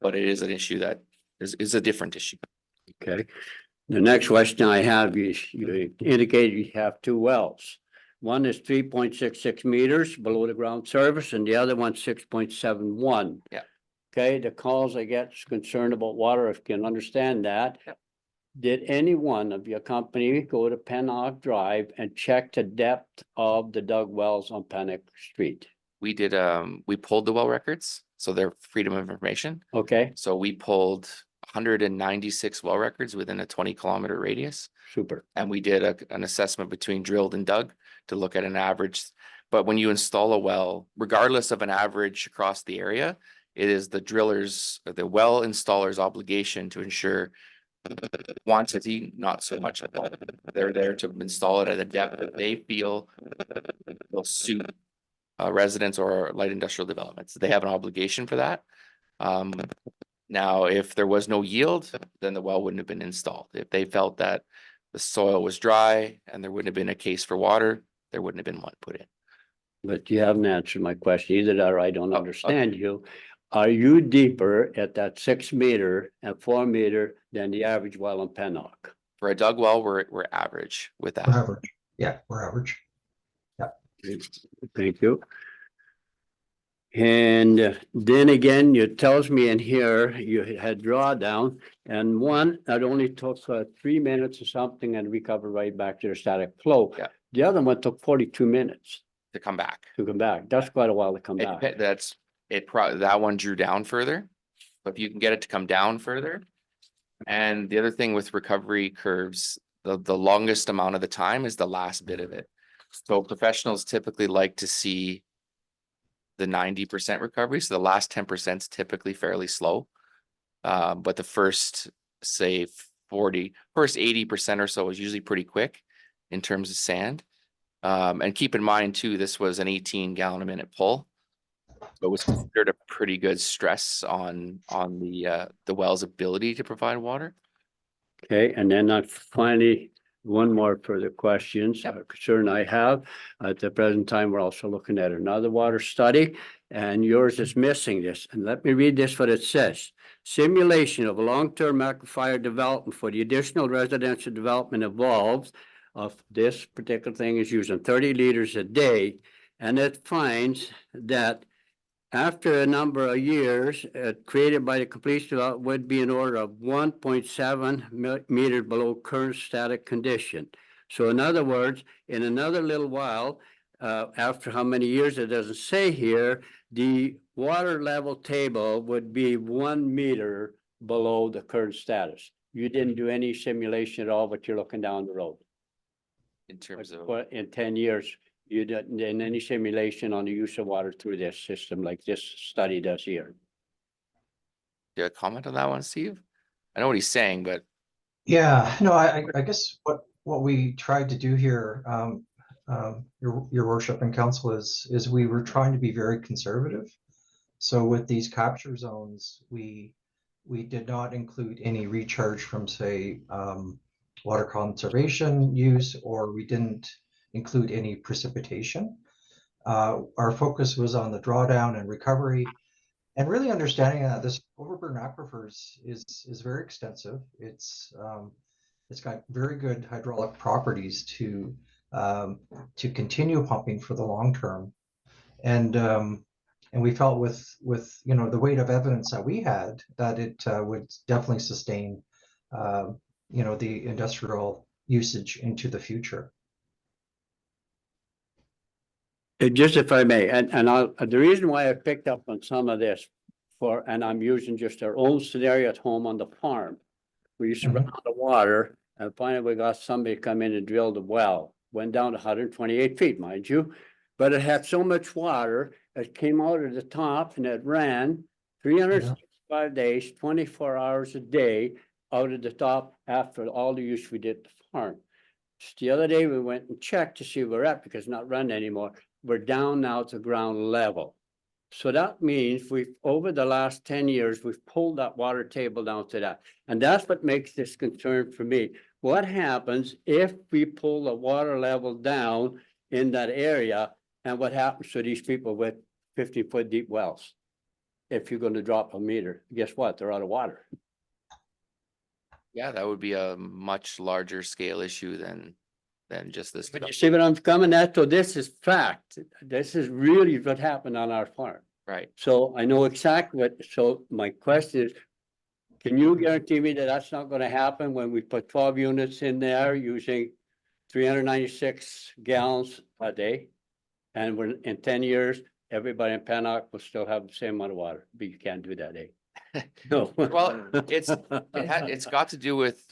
but it is an issue that is a different issue. Okay. The next question I have, you indicated you have 2 wells. One is 3.66 meters below the ground surface and the other one 6.71. Yeah. Okay, the calls I get is concerned about water, if you can understand that. Yep. Did any one of your company go to Pennock Drive and check the depth of the dug wells on Pennock Street? We did, we pulled the well records. So they're freedom of information. Okay, So we pulled 196 well records within a 20-kilometer radius. super. And we did an assessment between drilled and dug to look at an average. But when you install a well, regardless of an average across the area, it is the well installer's obligation to ensure quantity, not so much of that. They're there to install it at a depth that they feel will suit residents or light industrial developments. They have an obligation for that. Now, if there was no yield, then the well wouldn't have been installed. If they felt that the soil was dry and there wouldn't have been a case for water, there wouldn't have been one put in. But you haven't answered my question. Either that or I don't Oh, understand you. Are you deeper at that 6 meter and 4 meter than the average well in Pennock? For a dug well, we're average with We're that. average. Yeah, we're average. Thank you. And then again, you tells me in here you had drawdown and one that only took 3 minutes or something and recovered right back to the static flow. Yeah. The other one took 42 minutes To come back. to come back. That's quite a while to come back. That one drew down further, but if you can get it to come down further. And the other thing with recovery curves, the longest amount of the time is the last bit of it. So professionals typically like to see the 90% recovery. So the last 10% is typically fairly slow. But the first, say 80% or so is usually pretty quick in terms of sand. And keep in mind too, this was an 18 gallon a minute pull. So it was considered a pretty good stress on the well's ability to provide water. Okay, and then finally, one more further questions, concern I have. At the present time, we're also looking at another water study and yours is missing this. And let me read this, what it says. Simulation of long-term aquifer development for the additional residential development involved of this particular thing is using 30 liters a day. And it finds that after a number of years, created by the completion would be an order of 1.7 meters below current static condition. So in other words, in another little while, after how many years, it doesn't say here, the water level table would be 1 meter below the current status. You didn't do any simulation at all, but you're looking down the road. In terms of, But in 10 years, you didn't, in any simulation on the use of water through this system like this study does here. do you have a comment on that one, Steve? I know what he's saying, but Yeah, no, I guess what we tried to do here, your worship and council is we were trying to be very conservative. So with these capture zones, we did not include any recharge from, say, water conservation use, or we didn't include any precipitation. Our focus was on the drawdown and recovery, and really understanding that this overburden aquifers is very extensive. It's got very good hydraulic properties to continue pumping for the long term, and we felt with the weight of evidence that we had that it would definitely sustain the industrial usage into the future. Just if I may, and the reason why I picked up on some of this and I'm using just our own scenario at home on the farm. We used to run out of water and finally we got somebody come in and drilled a well, went down to 128 feet, mind you. But it had so much water, it came out of the top and it ran 365 days, 24 hours a day out of the top after all the use we did at the farm. Just the other day, we went and checked to see where we're at because it's not running anymore. We're down now to ground level. So that means over the last 10 years, we've pulled that water table down to that. And that's what makes this concern for me. What happens if we pull the water level down in that area? And what happens to these people with 50-foot deep wells? If you're going to drop a meter, guess what? They're out of water. yeah, that would be a much larger scale issue than just this. But you see what I'm coming at? So this is fact. This is really what happened on our farm. Right. So I know exactly so my question is, can you guarantee me that that's not going to happen when we put 12 units in there using 396 gallons a day? And we're in 10 years, everybody in Panock will still have the same amount of water, but you can't do that, eh? No. Well, it's got to do with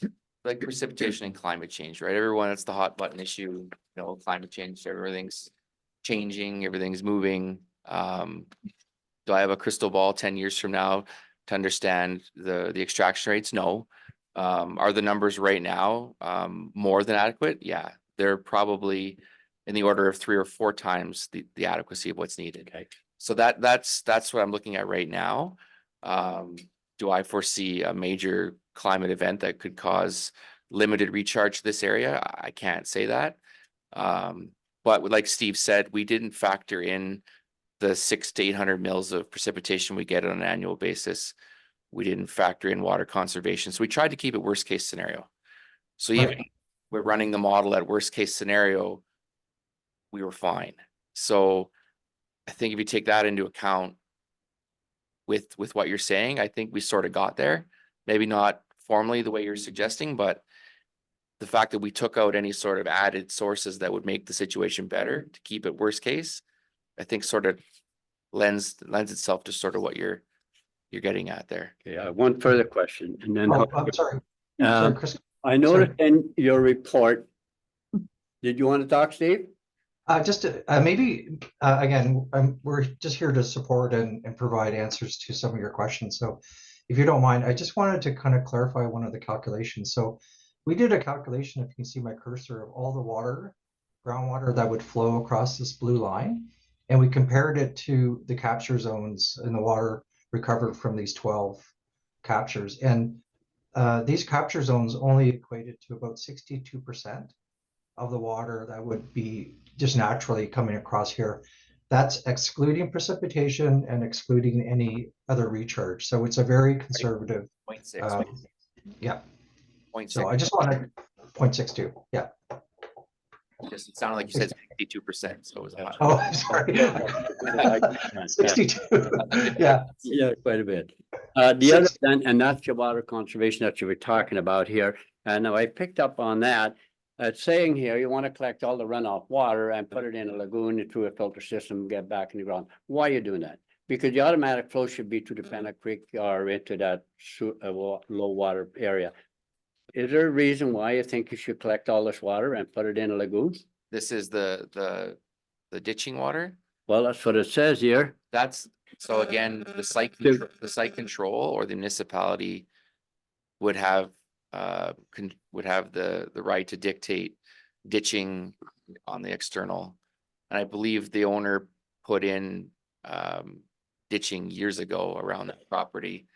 like precipitation and climate change, right? Everyone, it's the hot button issue, climate change, everything's changing, everything's moving. Do I have a crystal ball 10 years from now to understand the extraction rates? No. Are the numbers right now more than adequate? Yeah, they're probably in the order of 3 or 4 times the adequacy of what's needed. Okay. So that's what I'm looking at right now. Do I foresee a major climate event that could cause limited recharge to this area? I can't say that. But like Steve said, we didn't factor in the 600 to 800 mils of precipitation we get on an annual basis. We didn't factor in water conservation. So we tried to keep it worst case scenario. So even we're running the model at worst case scenario, we were fine. So I think if you take that into account with what you're saying, I think we sort of got there. Maybe not formally the way you're suggesting, but the fact that we took out any sort of added sources that would make the situation better to keep it worst case, I think sort of lends itself to sort of what you're getting at there. Okay, one further question, and then. Oh, I'm sorry. Sorry, Chris. I noticed in your report, did you want to talk, Steve? Just maybe, again, we're just here to support and provide answers to some of your questions. So if you don't mind, I just wanted to kind of clarify one of the calculations. So we did a calculation, if you can see my cursor, of all the water, groundwater that would flow across this blue line. And we compared it to the capture zones in the water recovered from these 12 captures. And these capture zones only equated to about 62% of the water that would be just naturally coming across here. That's excluding precipitation and excluding any other recharge. So it's a very conservative. 0.6. Yeah. 0.6. So I just wanted 0.62. Yeah. Just, it sounded like you said 62%, so it was a lot. Oh, I'm sorry. 62. Yeah. Yeah, quite a bit. The other, and that's your water conservation that you were talking about here. And I picked up on that. It's saying here, you want to collect all the runoff water and put it in a lagoon and through a filter system and get back in the ground. Why are you doing that? Because the automatic flow should be to the Panic Creek or into that low water area. Is there a reason why you think you should collect all this water and put it in a lagoon? This is the ditching water. Well, that's what it says here. That's, so again, the site control or the municipality would have the right to dictate ditching on the external. And I believe the owner put in ditching years ago around that property.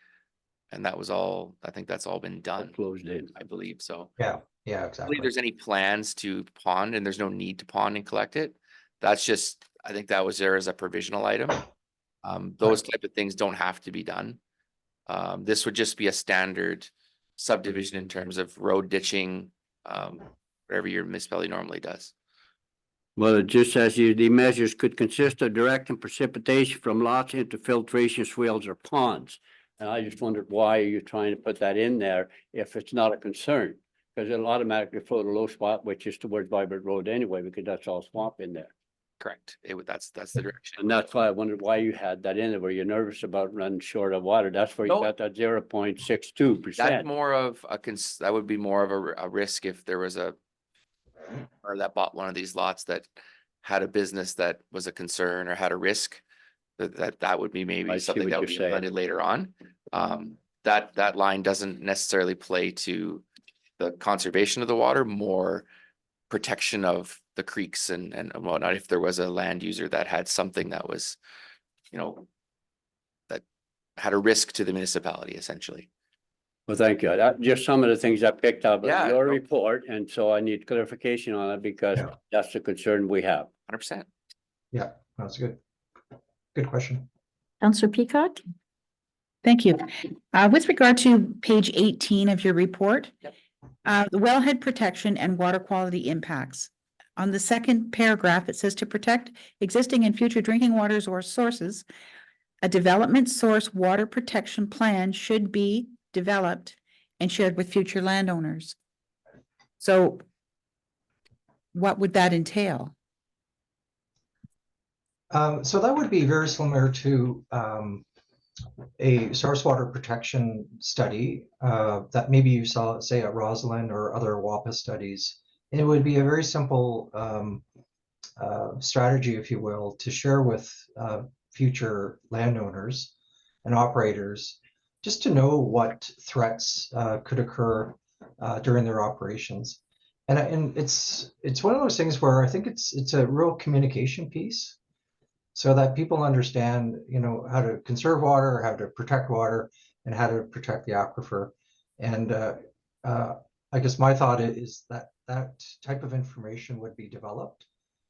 And that was all, I think that's all been done. Closed in. I believe so. Yeah, I don't exactly. believe there's any plans to pond, and there's no need to pond and collect it. That's just, I think that was there as a provisional item. Those type of things don't have to be done. This would just be a standard subdivision in terms of road ditching, whatever your municipality normally does. Well, it just says here, the measures could consist of directing precipitation from lots into filtration swales or ponds. And I just wondered, why are you trying to put that in there if it's not a concern? Because it'll automatically flow to low spot, which is towards Vibrant Road anyway, because that's all swamp in there. Correct. That's the direction. And that's why I wondered why you had that in there. Were you nervous about running short of water? That's where you No. got that 0.62%. That's more of that would be more of a risk if there was or that bought one of these lots that had a business that was a concern or had a risk. That would be I maybe see something what that you're would be saying. blended later on. That line doesn't necessarily play to the conservation of the water, more protection of the creeks and whatnot. If there was a land user that had something that was, that had a risk to the municipality, essentially. Well, thank you. That just some of the things I picked up Yeah, in your no. report, and so I need clarification on it because Yeah. that's the concern we have. 100%. Yeah, that's good. Good question. Councillor Peacock? Thank you. With regard to page 18 of your report, Yep. The wellhead protection and water quality impacts. On the second paragraph, it says to protect existing and future drinking waters or sources, a development source water protection plan should be developed and shared with future landowners. So what would that entail? So that would be very similar to a source water protection study that maybe you saw, say, at Roslyn or other WAPA studies. It would be a very simple strategy, if you will, to share with future landowners and operators, just to know what threats could occur during their operations. And it's one of those things where I think it's a real communication piece, so that people understand, you know, how to conserve water, how to protect water, and how to protect the aquifer. And I guess my thought is that that type of information would be developed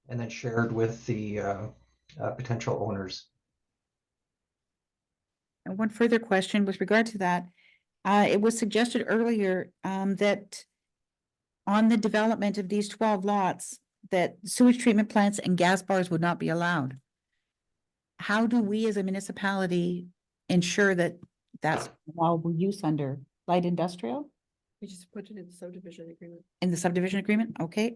and then shared with the potential owners. And one further question with regard to that, it was suggested earlier that on the development of these 12 lots, that sewage treatment plants and gas bars would not be allowed. How do we as a municipality ensure that that's allowable use under light industrial We just put it in the subdivision agreement. in the subdivision agreement? Okay.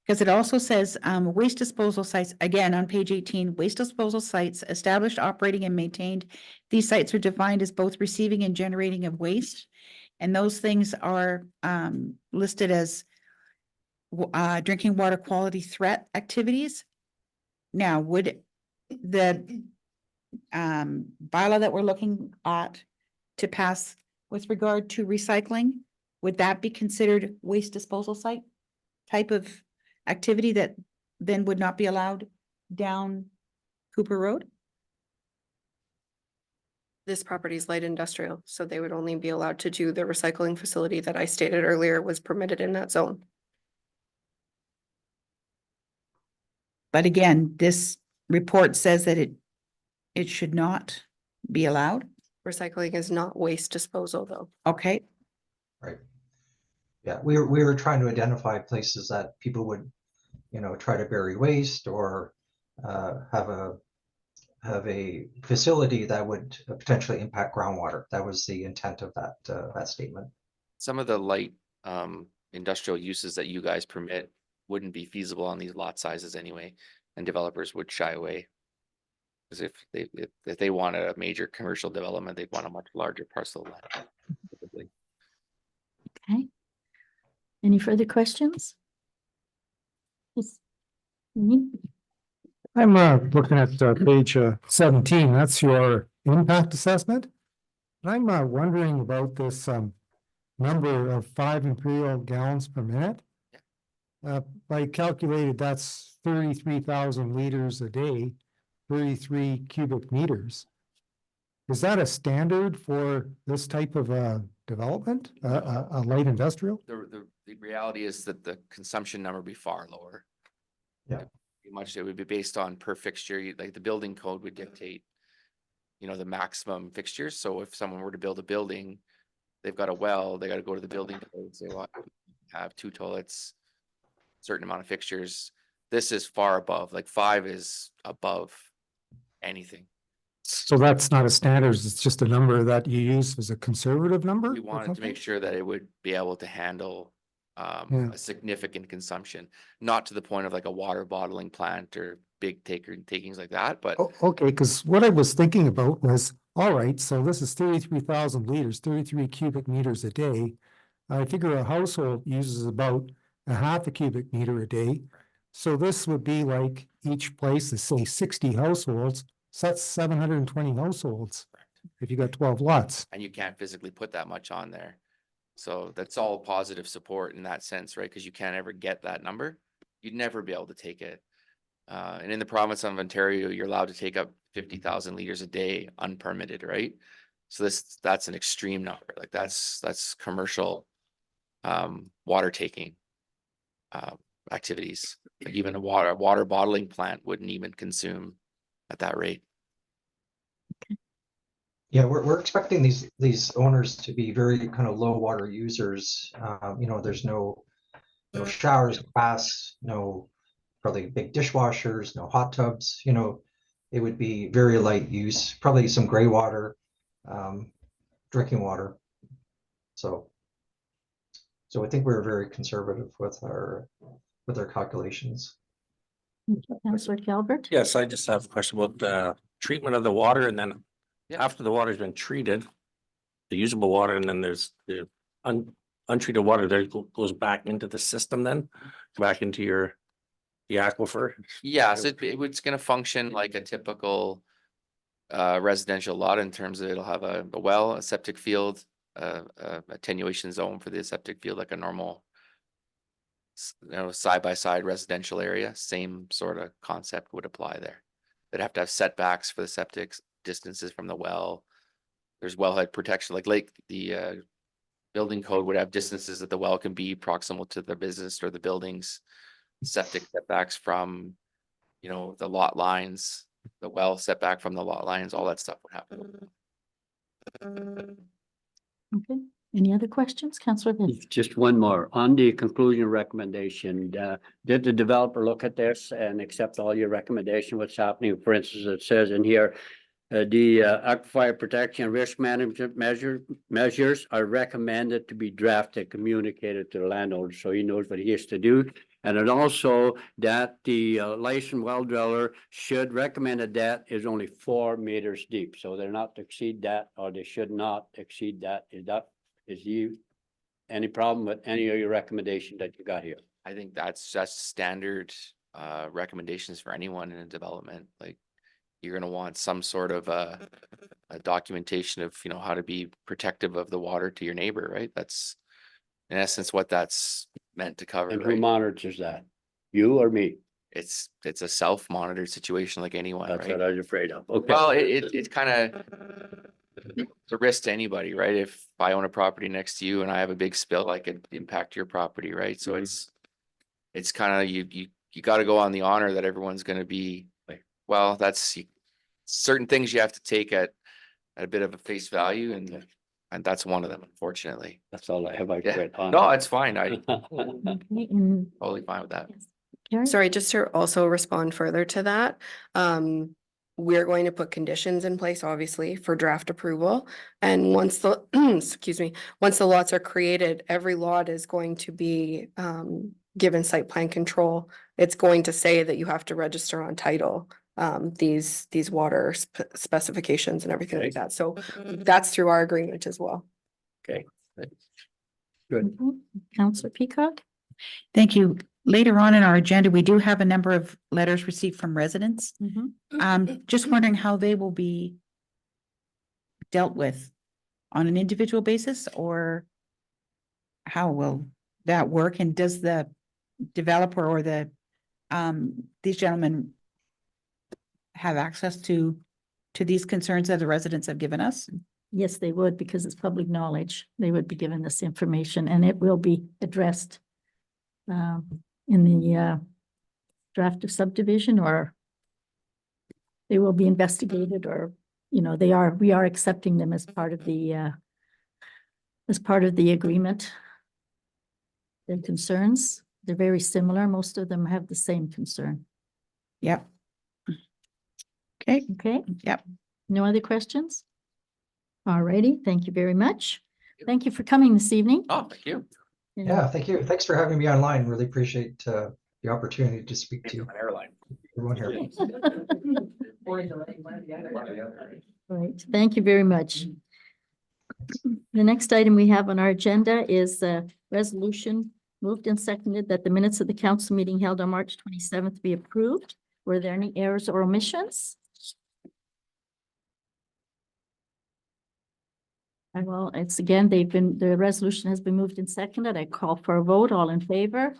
Because it also says, waste disposal sites, again, on page 18, waste disposal sites established, operating and maintained. These sites are defined as both receiving and generating of waste. And those things are, listed as drinking water quality threat activities. Now, would the, bylaw that we're looking at to pass with regard to recycling, would that be considered waste disposal site type of activity that then would not be allowed down Cooper Road? This property is light industrial, so they would only be allowed to do the recycling facility that I stated earlier was permitted in that zone. But again, this report says that it should not be allowed. Recycling is not waste disposal, though. Okay, Right. Yeah, we were trying to identify places that people would, you know, try to bury waste or have a facility that would potentially impact groundwater. That was the intent of that statement. Some of the light industrial uses that you guys permit wouldn't be feasible on these lot sizes anyway, and developers would shy away. Because if they want a major commercial development, they'd want a much larger parcel of land. Typically. Okay. Any further questions? Yes. Mhm. I'm looking at page 17, that's your impact assessment. And I'm wondering about this number of 5 imperial gallons per minute. I calculated that's 33,000 liters a day, 33 cubic meters. Is that a standard for this type of development, a light industrial? The reality is that the consumption number would be far lower. Yeah. Pretty much it would be based on per fixture, like the building code would dictate, you know, the maximum fixtures. So if someone were to build a building, they've got a well, they got to go to the building code and say, well, I have 2 toilets, certain amount of fixtures. This is far above, like 5 is above anything. So that's not a standard, it's just a number that you use as a conservative number? We wanted to make sure that it would be able to handle Yeah. a significant consumption, not to the point of like a water bottling plant or big takings like that, but Okay, because what I was thinking about was, all right, so this is 33,000 liters, 33 cubic meters a day. I figure a household uses about a half a cubic meter a day. So this would be like each place is say 60 households, so that's 720 households. If you got 12 lots. and you can't physically put that much on there. So that's all positive support in that sense, right? Because you can't ever get that number. You'd never be able to take it. And in the province of Ontario, you're allowed to take up 50,000 liters a day unpermitted, right? So that's an extreme number. Like that's commercial water taking activities. Like even a water bottling plant wouldn't even consume at that rate. Yeah, we're expecting these owners to be very kind of low water users. You know, there's no showers, baths, no probably big dishwashers, no hot tubs. You know, it would be very light use, probably some gray water, drinking water. So I think we're very conservative with our calculations. Councillor Calvert? Yes, I just have a question about the treatment of the water and then Yeah. after the water's been treated, the usable water, and then there's the untreated water there goes back into the system then, back into the aquifer. Yeah, so it's gonna function like a typical residential lot in terms of it'll have a well, a septic field, attenuation zone for the septic field, like a normal side by side residential area, same sort of concept would apply there. They'd have to have setbacks for the septic distances from the well. There's wellhead protection, like the building code would have distances that the well can be proximal to the business or the buildings. Septic setbacks from, the lot lines, the well setback from the lot lines, all that stuff would happen. Okay, any other questions, Councillor Vince? Just one more. On the conclusion recommendation, did the developer look at this and accept all your recommendation? What's happening? For instance, it says in here, the aquifer protection risk management measures are recommended to be drafted, communicated to the landowner, so he knows what he has to do. And it also that the licensed well driller should recommend a depth is only 4 meters deep, so they're not to exceed that, or they should not exceed that. Is you any problem with any of your recommendation that you got here? I think that's just standard recommendations for anyone in a development, like you're gonna want some sort of a documentation of, how to be protective of the water to your neighbor, right? That's in essence what that's meant to cover, And who right? monitors that? You or me? It's a self-monitored situation like anyone, That's right? what I was afraid of. Okay. Well, it's kind of it's a risk to anybody, right? If I own a property next to you and I have a big spill, I could impact your property, right? So Mhm. it's kind of you got to go on the honor that everyone's going to be like, well, that's certain things you have to take at a bit of a face value, and that's one of them, unfortunately. That's all I have. I Yeah. quit. on. No, it's fine. I Okay, and totally fine with that. Karen? Sorry, just to also respond further to that. We're going to put conditions in place, obviously, for draft approval. And once the, excuse me, once the lots are created, every lot is going to be given site plan control. It's going to say that you have to register on title these water specifications and everything like that. So that's through our agreement as well. Okay. Good. Mhm. Councillor Peacock? Thank you. Later on in our agenda, we do have a number of letters received from residents. Just wondering how they will be dealt with on an individual basis, or how will that work? And does the developer or these gentlemen have access to these concerns that the residents have given us? Yes, they would, because it's public knowledge. They would be given this information and it will be addressed in the draft of subdivision, or they will be investigated, or, we are accepting them as part of the agreement. Their concerns, they're very similar. Most of them have the same concern. Yep. Okay, Okay? Yep. No other questions? All righty, thank you very much. Thank you for coming this evening. Oh, thank you. Yeah, thank you. Thanks for having me online. Really appreciate the opportunity to speak to you. Airline. Everyone here. Right, thank you very much. The next item we have on our agenda is a resolution moved and seconded that the minutes of the council meeting held on March 27th be approved. Were there any errors or omissions? Well, it's again, the resolution has been moved and seconded. I call for a vote. All in favor?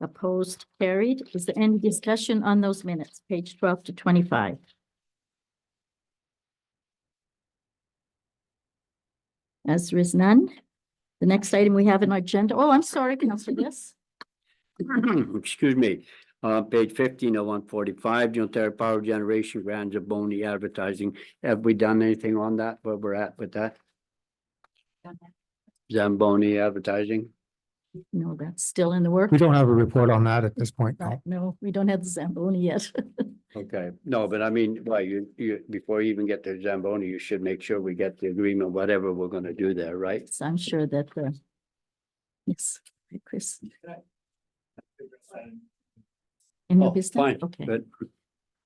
Opposed, carried. Is there any discussion on those minutes, page 12 to 25? As there is none, the next item we have in our agenda, oh, I'm sorry, Councillor Bliss. Excuse me, page 150145, the Ontario Power Generation Grand Zamboni advertising. Have we done anything on that? Where we're at with that? Zamboni advertising? No, that's still in the work. We don't have a report on that at this point. no. No, we don't have the Zamboni yet. Okay, no, but I mean, well, you, before you even get to Zamboni, you should make sure we get the agreement, whatever we're gonna do there, right? So I'm sure that, yes, Chris. In new Oh, business? fine, Okay, good.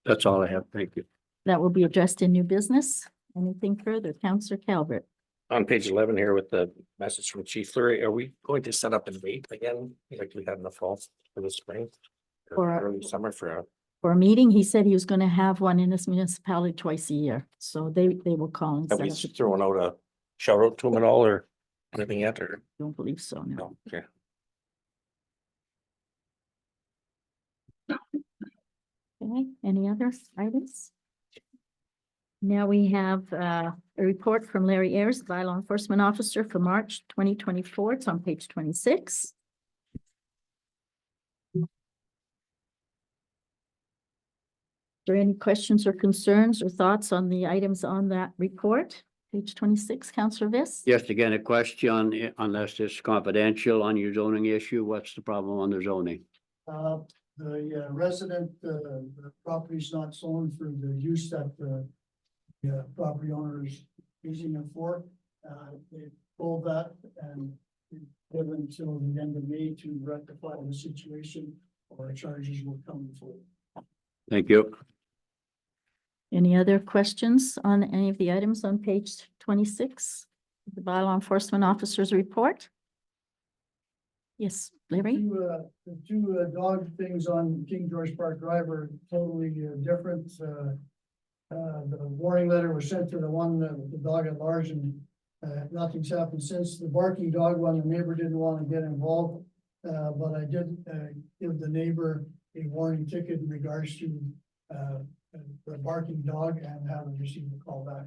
That's all I have. Thank you. that will be addressed in new business. Anything further? Counselor Calvert? On page 11 here with the message from Chief Fleury, are we going to set up a date again, like we had in the fall for the spring? For Or our- early summer for For a meeting, he said he was going to have one in this municipality twice a year. So they will call and have set we up. a- thrown out a shout out to them at all or anything yet or Don't believe so, no. no? Okay. Okay, any other items? Now we have a report from Larry Ayers, bylaw enforcement officer for March 2024. It's on page 26. Are there any questions or concerns or thoughts on the items on that report? Page 26, Councillor Viss? Just again, a question, unless it's confidential on your zoning issue, what's the problem on the zoning? The resident, the property's not sold for the use that the property owner is using it for. They pulled that and give until the end of May to rectify the situation, or charges will come for. Thank you. Any other questions on any of the items on page 26? The bylaw enforcement officer's report? Yes, Larry? The two dog things on King George Park Drive are totally different. The warning letter was sent to the one, the dog at large, and nothing's happened since. The barking dog one, the neighbor didn't want to get involved. But I did give the neighbor a warning ticket in regards to the barking dog and haven't received a call back.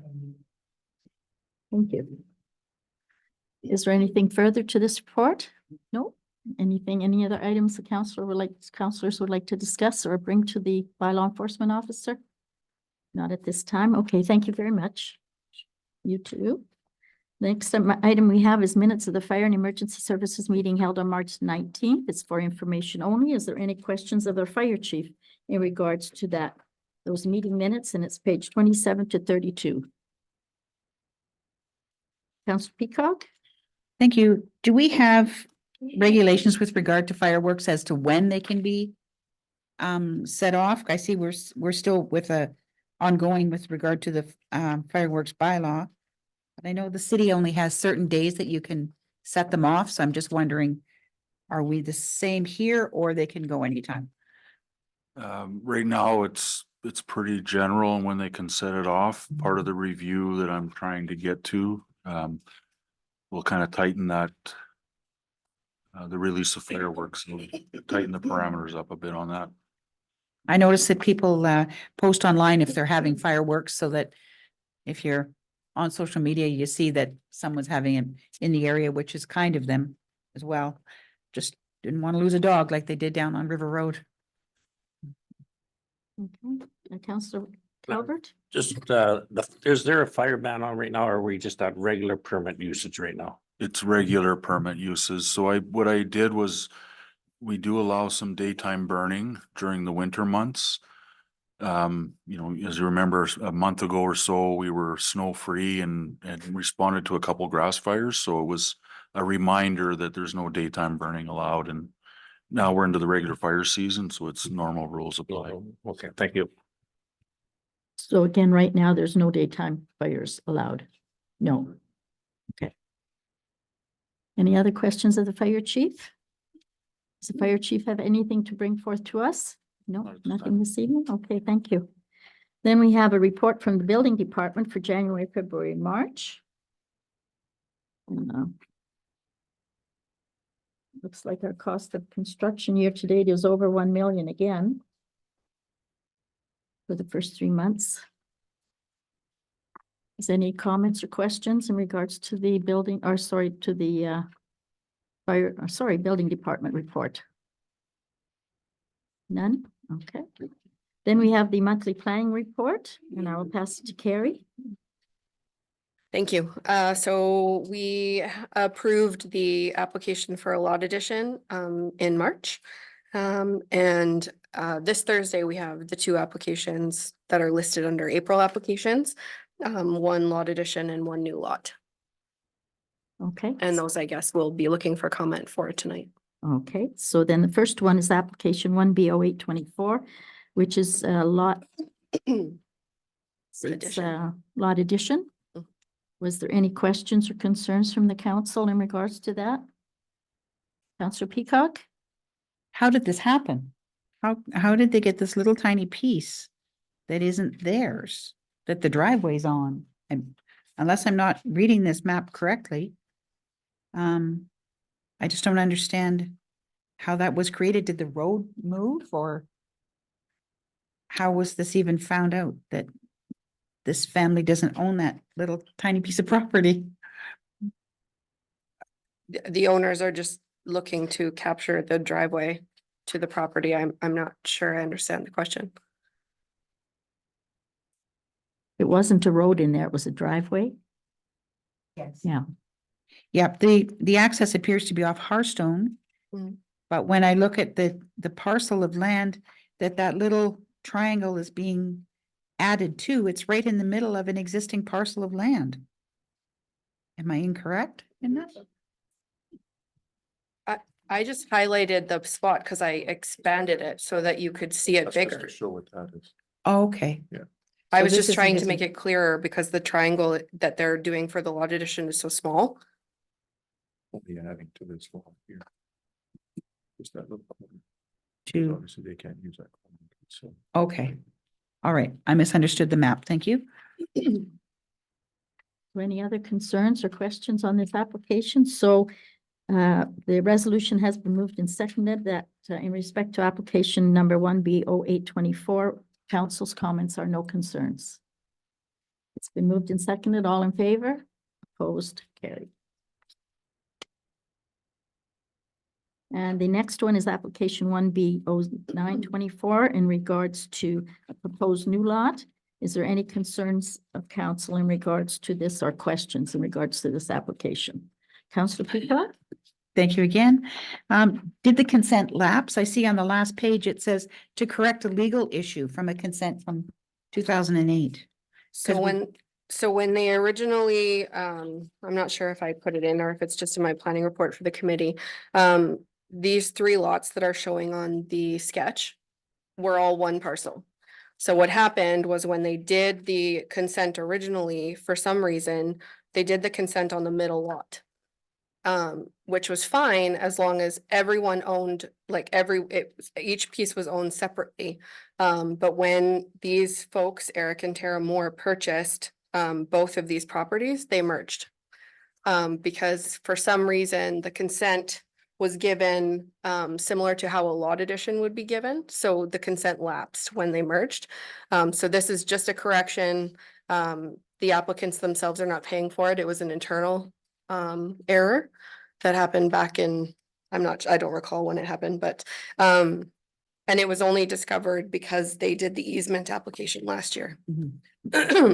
Thank you. Is there anything further to this report? No? Anything, any other items the councillors would like to discuss or bring to the bylaw enforcement officer? Not at this time. Okay, thank you very much. You too. Next item we have is minutes of the Fire and Emergency Services meeting held on March 19th. It's for information only. Is there any questions of our fire chief in regards to that? Those meeting minutes, and it's page 27 to 32. Councillor Peacock? Thank you. Do we have regulations with regard to fireworks as to when they can be set off? I see we're still with ongoing with regard to the fireworks bylaw. But I know the city only has certain days that you can set them off, so I'm just wondering, are we the same here or they can go anytime? Right now, it's pretty general on when they can set it off. Part of the review that I'm trying to get to, we'll kind of tighten that. The release of fireworks, and tighten the parameters up a bit on that. I noticed that people post online if they're having fireworks, so that if you're on social media, you see that someone's having it in the area, which is kind of them as well. Just didn't want to lose a dog like they did down on River Road. Okay, Councillor Calvert? Just is there a fire ban on right now or are we just at regular permit usage right now? It's regular permit uses. So what I did was, we do allow some daytime burning during the winter months. You know, as you remember, a month ago or so, we were snow free and responded to a couple grass fires. So it was a reminder that there's no daytime burning allowed. And now we're into the regular fire season, so it's normal rules apply. Okay, thank you. So again, right now, there's no daytime fires allowed? No. Okay. Any other questions of the fire chief? Does the fire chief have anything to bring forth to us? No, Not at this nothing time. this evening? Okay, thank you. Then we have a report from the building department for January, February, and March. Looks like our cost of construction year to date is over 1 million again for the first 3 months. Is any comments or questions in regards to the building, or sorry, to the building department report? None? Okay. Then we have the monthly planning report, and I will pass it to Carrie. Thank you. So we approved the application for a lot addition in March. And this Thursday, we have the 2 applications that are listed under April applications. 1 lot addition and 1 new lot. Okay. And those, I guess, we'll be looking for comment for tonight. Okay, so then the first one is application 1B0824, which is a lot. It's Addition. a lot addition. Mm. Was there any questions or concerns from the council in regards to that? Councillor Peacock? How did this happen? How did they get this little tiny piece that isn't theirs, that the driveway's on? And unless I'm not reading this map correctly, I just don't understand how that was created. Did the road move, or how was this even found out that this family doesn't own that little tiny piece of property? The owners are just looking to capture the driveway to the property. I'm not sure I understand the question. It wasn't a road in there, it was a driveway. Yes. Yeah, Yep, the access appears to be off Harstone. Mhm. But when I look at the parcel of land that little triangle is being added to, it's right in the middle of an existing parcel of land. Am I incorrect in that? I just highlighted the spot because I expanded it so that you could see it That's just bigger. to show what that is. Oh, okay. I So was this just isn't trying to his- make it clearer because the triangle that they're doing for the lot addition is so small. Only adding to this wall here. Just that little corner. To- Obviously, they can't use that corner, so. Okay. All right, I misunderstood the map. Thank you. any other concerns or questions on this application? So the resolution has been moved and seconded that in respect to application number 1B0824, council's comments are no concerns. It's been moved and seconded. All in favor? Opposed? Carried. And the next one is application 1B0924 in regards to a proposed new lot. Is there any concerns of council in regards to this or questions in regards to this application? Councillor Peacock? Thank you again. Did the consent lapse? I see on the last page, it says to correct a legal issue from a consent from 2008. So when they originally, I'm not sure if I put it in or if it's just in my planning report for the committee. These 3 lots that are showing on the sketch were all one parcel. So what happened was when they did the consent originally, for some reason, they did the consent on the middle lot. Which was fine as long as everyone owned, like each piece was owned separately. But when these folks, Eric and Tara Moore, purchased both of these properties, they merged. Because for some reason, the consent was given similar to how a lot addition would be given. So the consent lapsed when they merged. So this is just a correction. The applicants themselves are not paying for it. It was an internal error that happened back in, I don't recall when it happened, but and it was only discovered because they did the easement application last year.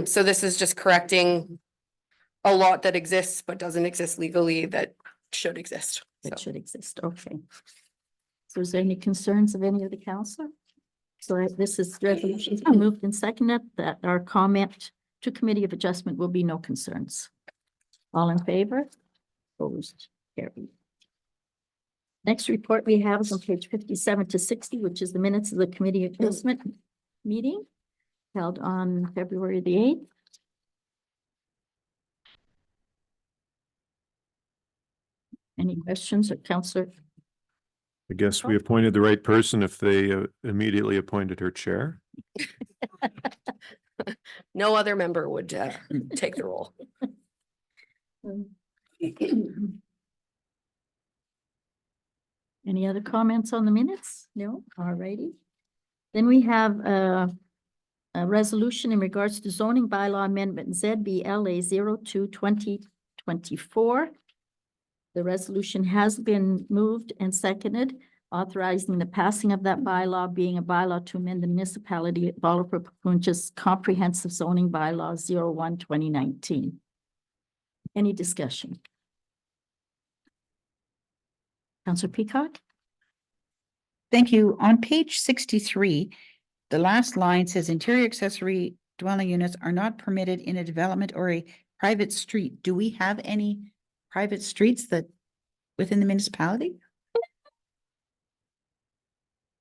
So this is just correcting a lot that exists but doesn't exist legally that should exist. That So should exist, okay. So is there any concerns of any of the council? So this is resolution moved and seconded that our comment to Committee of Adjustment will be no concerns. All in favor? Opposed? Carried. Next report we have is on page 57 to 60, which is the minutes of the Committee of Adjustment meeting held on February the 8th. Any questions or Councillor? I guess we appointed the right person if they immediately appointed her chair. no other member would take the role. Any other comments on the minutes? No, all righty. Then we have a resolution in regards to zoning bylaw amendment ZBLA 02-2024. The resolution has been moved and seconded, authorizing the passing of that bylaw, being a bylaw to amend the municipality of Oliver Papunch's comprehensive zoning bylaw 01-2019. Any discussion? Councillor Peacock? Thank you. On page 63, the last line says interior accessory dwelling units are not permitted in a development or a private street. Do we have any private streets that within the municipality?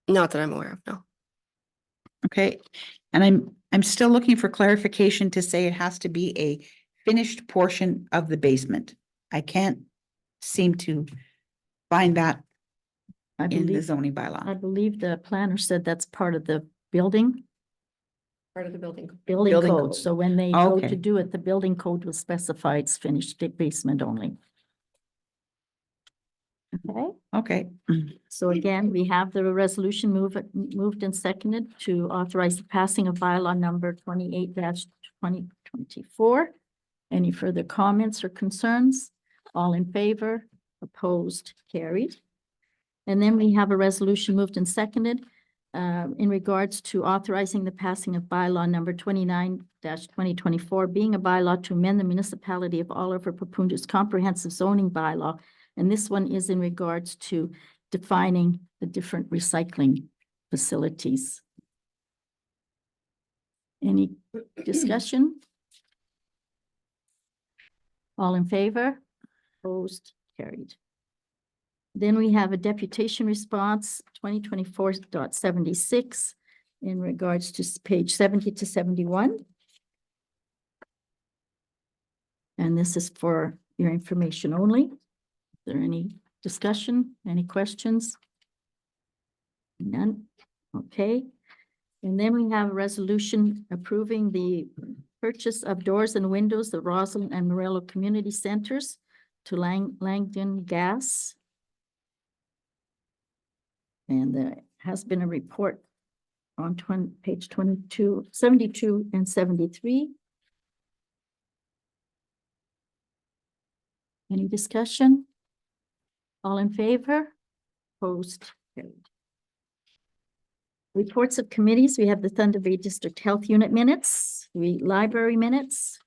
Not that I'm aware of, no. Okay, and I'm still looking for clarification to say it has to be a finished portion of the basement. I can't seem to find that I in the believe, zoning I bylaw. believe the planner said that's part of the building Part of the building. building Building code. code. So when they go Okay. to do it, the building code will specify it's finished basement only. Okay, Okay, so again, we have the resolution moved and seconded to authorize the passing of bylaw number 28-2024. Any further comments or concerns? All in favor? Opposed? Carried. And then we have a resolution moved and seconded in regards to authorizing the passing of bylaw number 29-2024, being a bylaw to amend the municipality of Oliver Papoonja's comprehensive zoning bylaw. And this one is in regards to defining the different recycling facilities. Any discussion? All in favor? Opposed? Carried. Then we have a deputation response, 2024.76, in regards to page 70 to 71. And this is for your information only. Is there any discussion, any questions? None, okay. And then we have a resolution approving the purchase of doors and windows, the Roslyn and Morello Community Centers to Langdon Gas. And there has been a report on page 22, 72 and 73. Any discussion? All in favor? Opposed? Carried. Reports of committees, we have the Thunder Bay District Health Unit minutes, the library minutes,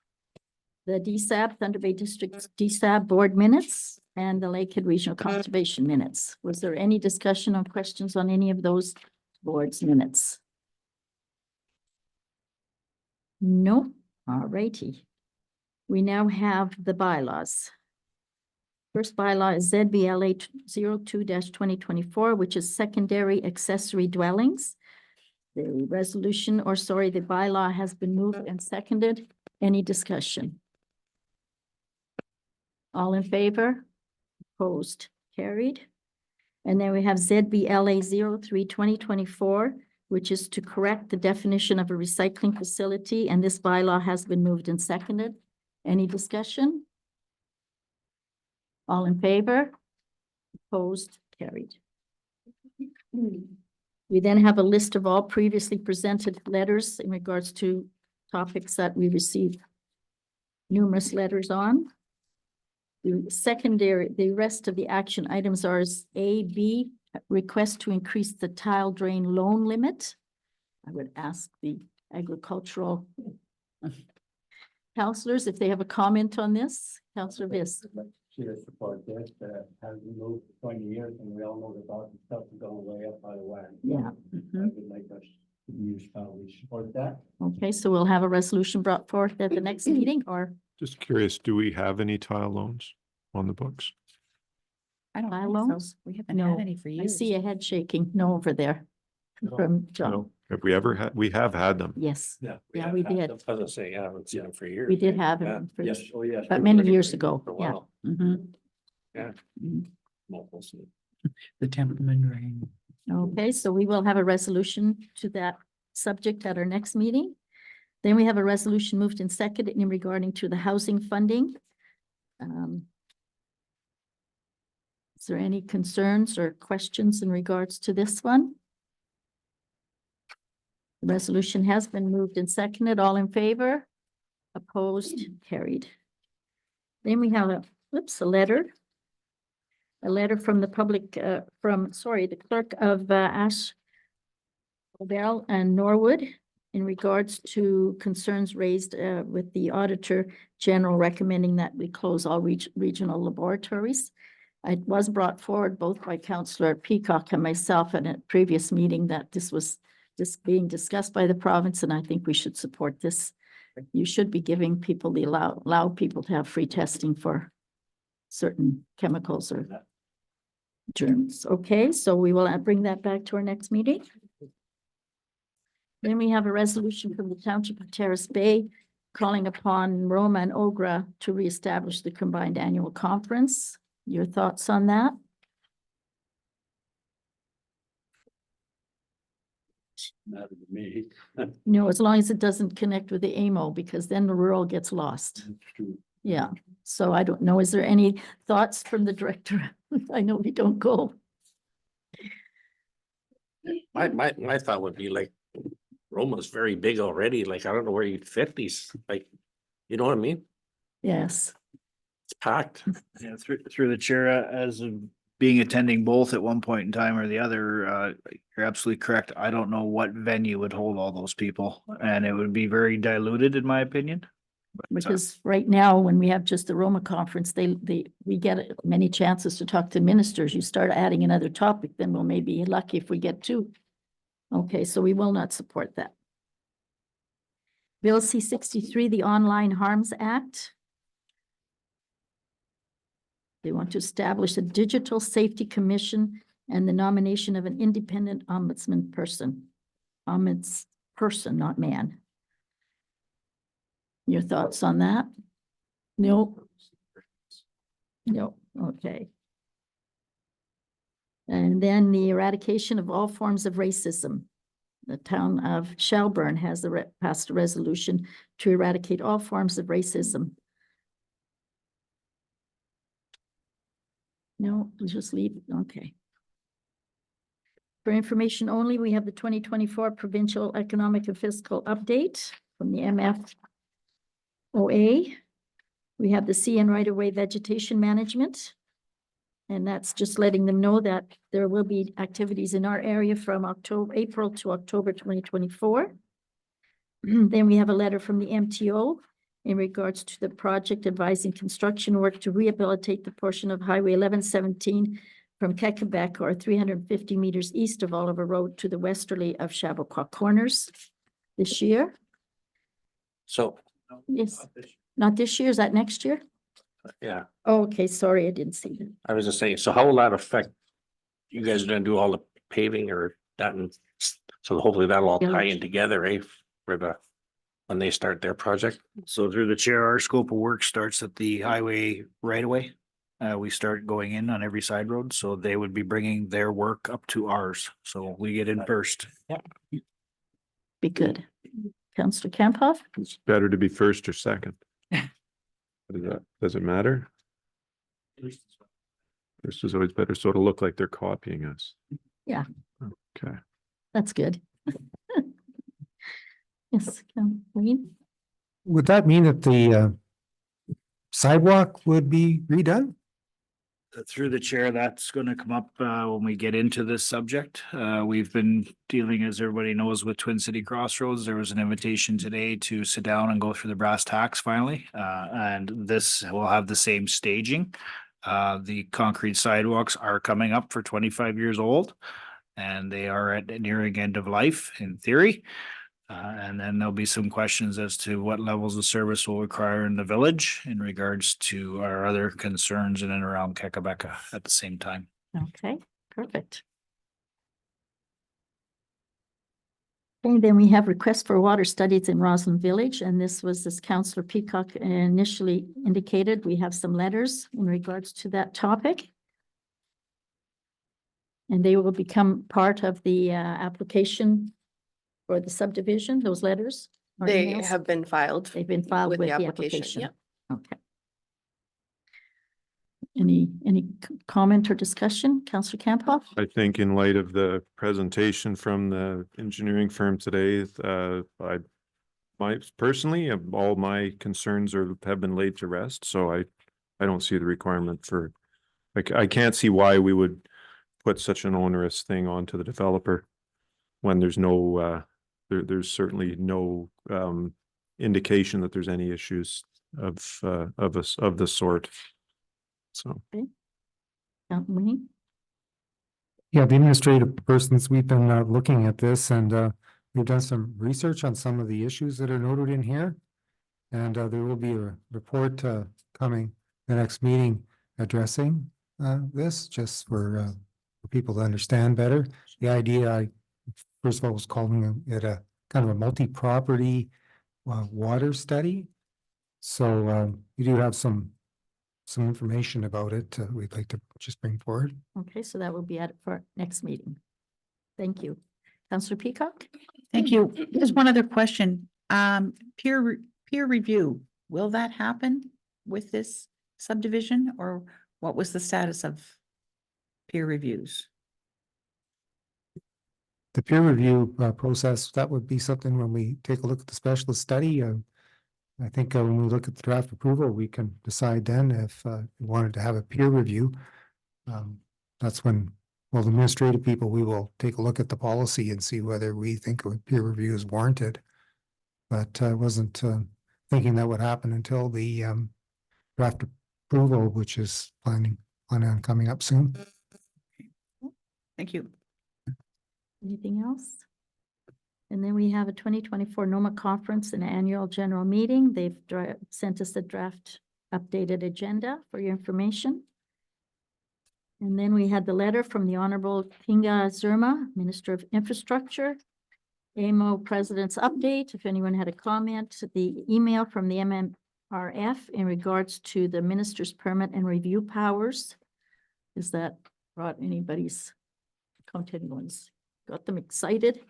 the DSAB, Thunder Bay District DSAB Board minutes, and the Lakehead Regional Conservation minutes. Was there any discussion or questions on any of those boards minutes? No, all righty. We now have the bylaws. First bylaw is ZBLA 02-2024, which is secondary accessory dwellings. The resolution, or sorry, the bylaw has been moved and seconded. Any discussion? All in favor? Opposed? Carried. And then we have ZBLA 03-2024, which is to correct the definition of a recycling facility, and this bylaw has been moved and seconded. Any discussion? All in favor? Opposed? Carried. We then have a list of all previously presented letters in regards to topics that we received numerous letters on. The rest of the action items are A, B, request to increase the tile drain loan limit. I would ask the agricultural counselors if they have a comment on this. Counselor Viss. Cheers support this, has been moved for 20 years, and we all know the dog and stuff is going way up by the way. Yeah. I would like us to use how we support that. Okay, so we'll have a resolution brought forth at the next meeting, or Just curious, do we have any tile loans on the books? I don't By think so. loans? We haven't No, had any for I years. see a head shaking. No, over there. From John. No. Have we ever had, we have had them. Yes, Yeah. Yeah, we did. I was gonna say, yeah, I haven't seen them for years. we did have Yeah. it, for- Yes, oh, yes. but many years ago. For a Yeah. while. Mhm. Multiple. The Templeman drain. Okay, so we will have a resolution to that subject at our next meeting. Then we have a resolution moved and seconded in regarding to the housing funding. Is there any concerns or questions in regards to this one? The resolution has been moved and seconded. All in favor? Opposed? Carried. Then we have a letter. A letter from the public, the clerk of Ash Bell and Norwood in regards to concerns raised with the Auditor General recommending that we close all regional laboratories. It was brought forward both by Councillor Peacock and myself at a previous meeting that this was being discussed by the province, and I think we should support this. You should be giving people allow people to have free testing for certain chemicals or Germs. Okay, so we will bring that back to our next meeting. Then we have a resolution from the Township of Terrace Bay calling upon Roma and Ogra to reestablish the combined annual conference. Your thoughts on that? Matter to me. No, as long as it doesn't connect with the AMO, because then the rural gets lost. That's true. Yeah, so I don't know. Is there any thoughts from the director? I know we don't go. My thought would be like, Roma's very big already, like, I don't know where you'd fit these, like, you know what I mean? Yes, It's packed. Yeah, through the chair, as of being attending both at one point in time or the other, you're absolutely correct. I don't know what venue would hold all those people, and it would be very diluted, in my opinion. But, because right now, when we have just the Roma conference, we get many chances to talk to ministers. You start adding another topic, then we'll maybe be lucky if we get two. Okay, so we will not support that. Bill C-63, the Online Harms Act. They want to establish a digital safety commission and the nomination of an independent ombudsman person. Ombuds person, not man. Your thoughts on that? No. No, okay. And then the eradication of all forms of racism. The town of Shelburne has passed a resolution to eradicate all forms of racism. No, we'll just leave it, okay. For information only, we have the 2024 Provincial Economic and Fiscal Update from the MFOA. We have the CN right-of-way vegetation management. And that's just letting them know that there will be activities in our area from April to October 2024. Then we have a letter from the MTO in regards to the project advising construction work to rehabilitate the portion of Highway 1117 from Kekebec, or 350 meters east of Oliver Road, to the westerly of Chappaqua Corners this year. So, Yes, not this year, is that next year? yeah, Oh, okay, sorry, I didn't see that. I was just saying, so how will that affect? You guys are gonna do all the paving or that, and so hopefully that'll all tie in together, eh? For the, when they start their project. So through the chair, our scope of work starts at the highway right away. We start going in on every side road, so they would be bringing their work up to ours. So we get in first. Be good. Councillor Kamphoff? It's better to be first or second. Does it matter? First is always better, so it'll look like they're copying us. Yeah. Okay. That's good. Yes, Wayne? Would that mean that the sidewalk would be redone? Through the chair, that's going to come up when we get into this subject. We've been dealing, as everybody knows, with Twin City Crossroads. There was an invitation today to sit down and go through the brass tacks finally. And this will have the same staging. The concrete sidewalks are coming up for 25 years old, and they are at nearing end of life in theory. And then there'll be some questions as to what levels of service will require in the village in regards to our other concerns in and around Kekebec at the same time. Okay, perfect. Okay, then we have requests for water studies in Roslyn Village, and this was, as Councillor Peacock initially indicated, we have some letters in regards to that topic. And they will become part of the application for the subdivision, those letters? or They emails? have been filed. They've been filed with with the the application, application. Okay. Any comment or discussion, Councillor Kamphoff? I think in light of the presentation from the engineering firm today, personally, all my concerns have been laid to rest, so I don't see the requirement for, like, I can't see why we would put such an onerous thing onto the developer when there's no, there's certainly no indication that there's any issues of this sort. So. Wayne? Yeah, the administrative persons, we've been looking at this, and we've done some research on some of the issues that are noted in here. And there will be a report coming the next meeting addressing this, just for people to understand better. The idea, I first of all was calling it a kind of a multi-property water study. So we do have some information about it we'd like to just bring forward. Okay, so that will be at for next meeting. Thank you. Councillor Peacock? Thank you. Just one other question. Peer review, will that happen with this subdivision, or what was the status of peer reviews? The peer review process, that would be something when we take a look at the specialist study. I think when we look at the draft approval, we can decide then if we wanted to have a peer review. That's when, well, the administrative people, we will take a look at the policy and see whether we think a peer review is warranted. But I wasn't thinking that would happen until the draft approval, which is planning on coming up soon. Thank you. Anything else? And then we have a 2024 NOMA conference and annual general meeting. They've sent us a draft updated agenda for your information. And then we had the letter from the Honorable Kinga Zerma, Minister of Infrastructure, AMO President's update. If anyone had a comment, the email from the MMRF in regards to the minister's permit and review powers. Is that brought anybody's content ones? Got them excited?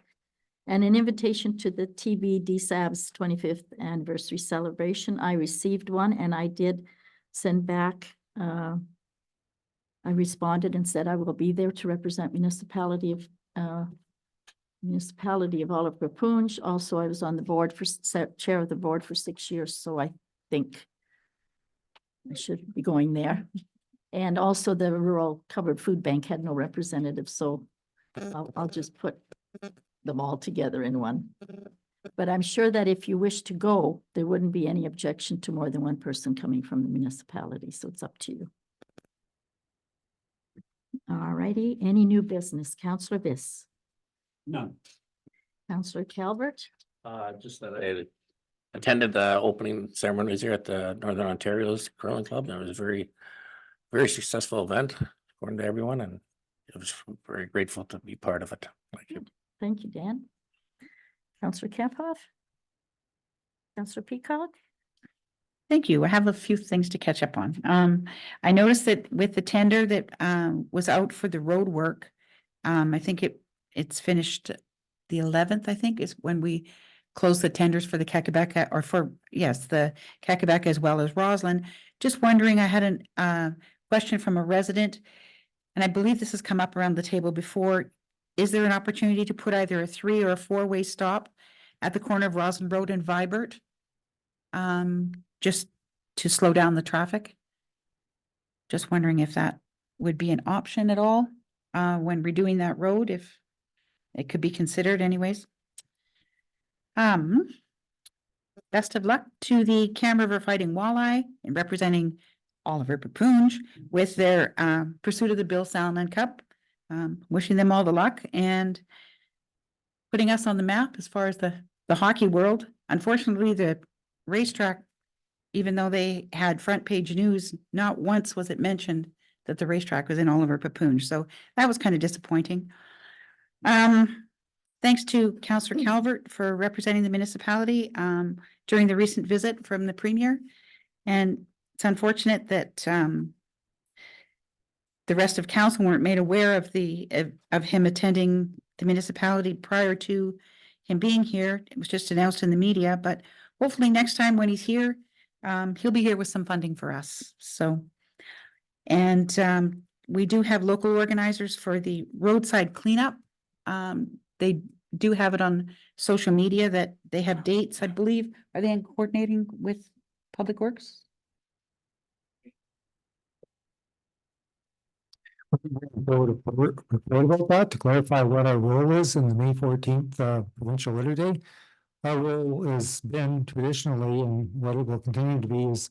And an invitation to the TV DSAB's 25th anniversary celebration. I received one and I did send back, I responded and said I will be there to represent municipality of Oliver Punj. Also, I was on the board chair of the board for 6 years, so I think I should be going there. And also the Rural Covered Food Bank had no representative, so I'll just put them all together in one. But I'm sure that if you wish to go, there wouldn't be any objection to more than one person coming from the municipality, so it's up to you. All righty, any new business? Councillor Viss. None. Councillor Calvert. Just that I attended the opening ceremonies here at the Northern Ontario's Curling Club. That was a very, very successful event according to everyone, and I was very grateful to be part of it. Thank you. Thank you, Dan. Councillor Kemphoff. Councillor Peacock. Thank you. I have a few things to catch up on. I noticed that with the tender that was out for the road work, I think it's finished the 11th, I think, is when we closed the tenders for the Kakabeka, or for, yes, the Kakabeka as well as Roslyn. Just wondering, I had a question from a resident, and I believe this has come up around the table before. Is there an opportunity to put either a 3 or a 4-way stop at the corner of Roslyn Road and Vibert? Just to slow down the traffic? Just wondering if that would be an option at all when redoing that road, if it could be considered anyways. Best of luck to the Cam River Fighting Walleye and representing Oliver Papoonge with their pursuit of the Bill Salaman Cup. Wishing them all the luck and putting us on the map as far as the hockey world. Unfortunately, the racetrack, even though they had front page news, not once was it mentioned that the racetrack was in Oliver Papoonge. So that was kind of disappointing. Thanks to Councillor Calvert for representing the municipality during the recent visit from the Premier. And it's unfortunate that the rest of council weren't made aware of of him attending the municipality prior to him being here. It was just announced in the media, but hopefully next time when he's here, he'll be here with some funding for us. So, and we do have local organizers for the roadside cleanup. They do have it on social media that they have dates, I believe. Are they coordinating with Public Works? Report about that to clarify what our role is in the May 14th Provincial Litter Day. Our role has been traditionally, and what it will continue to be, is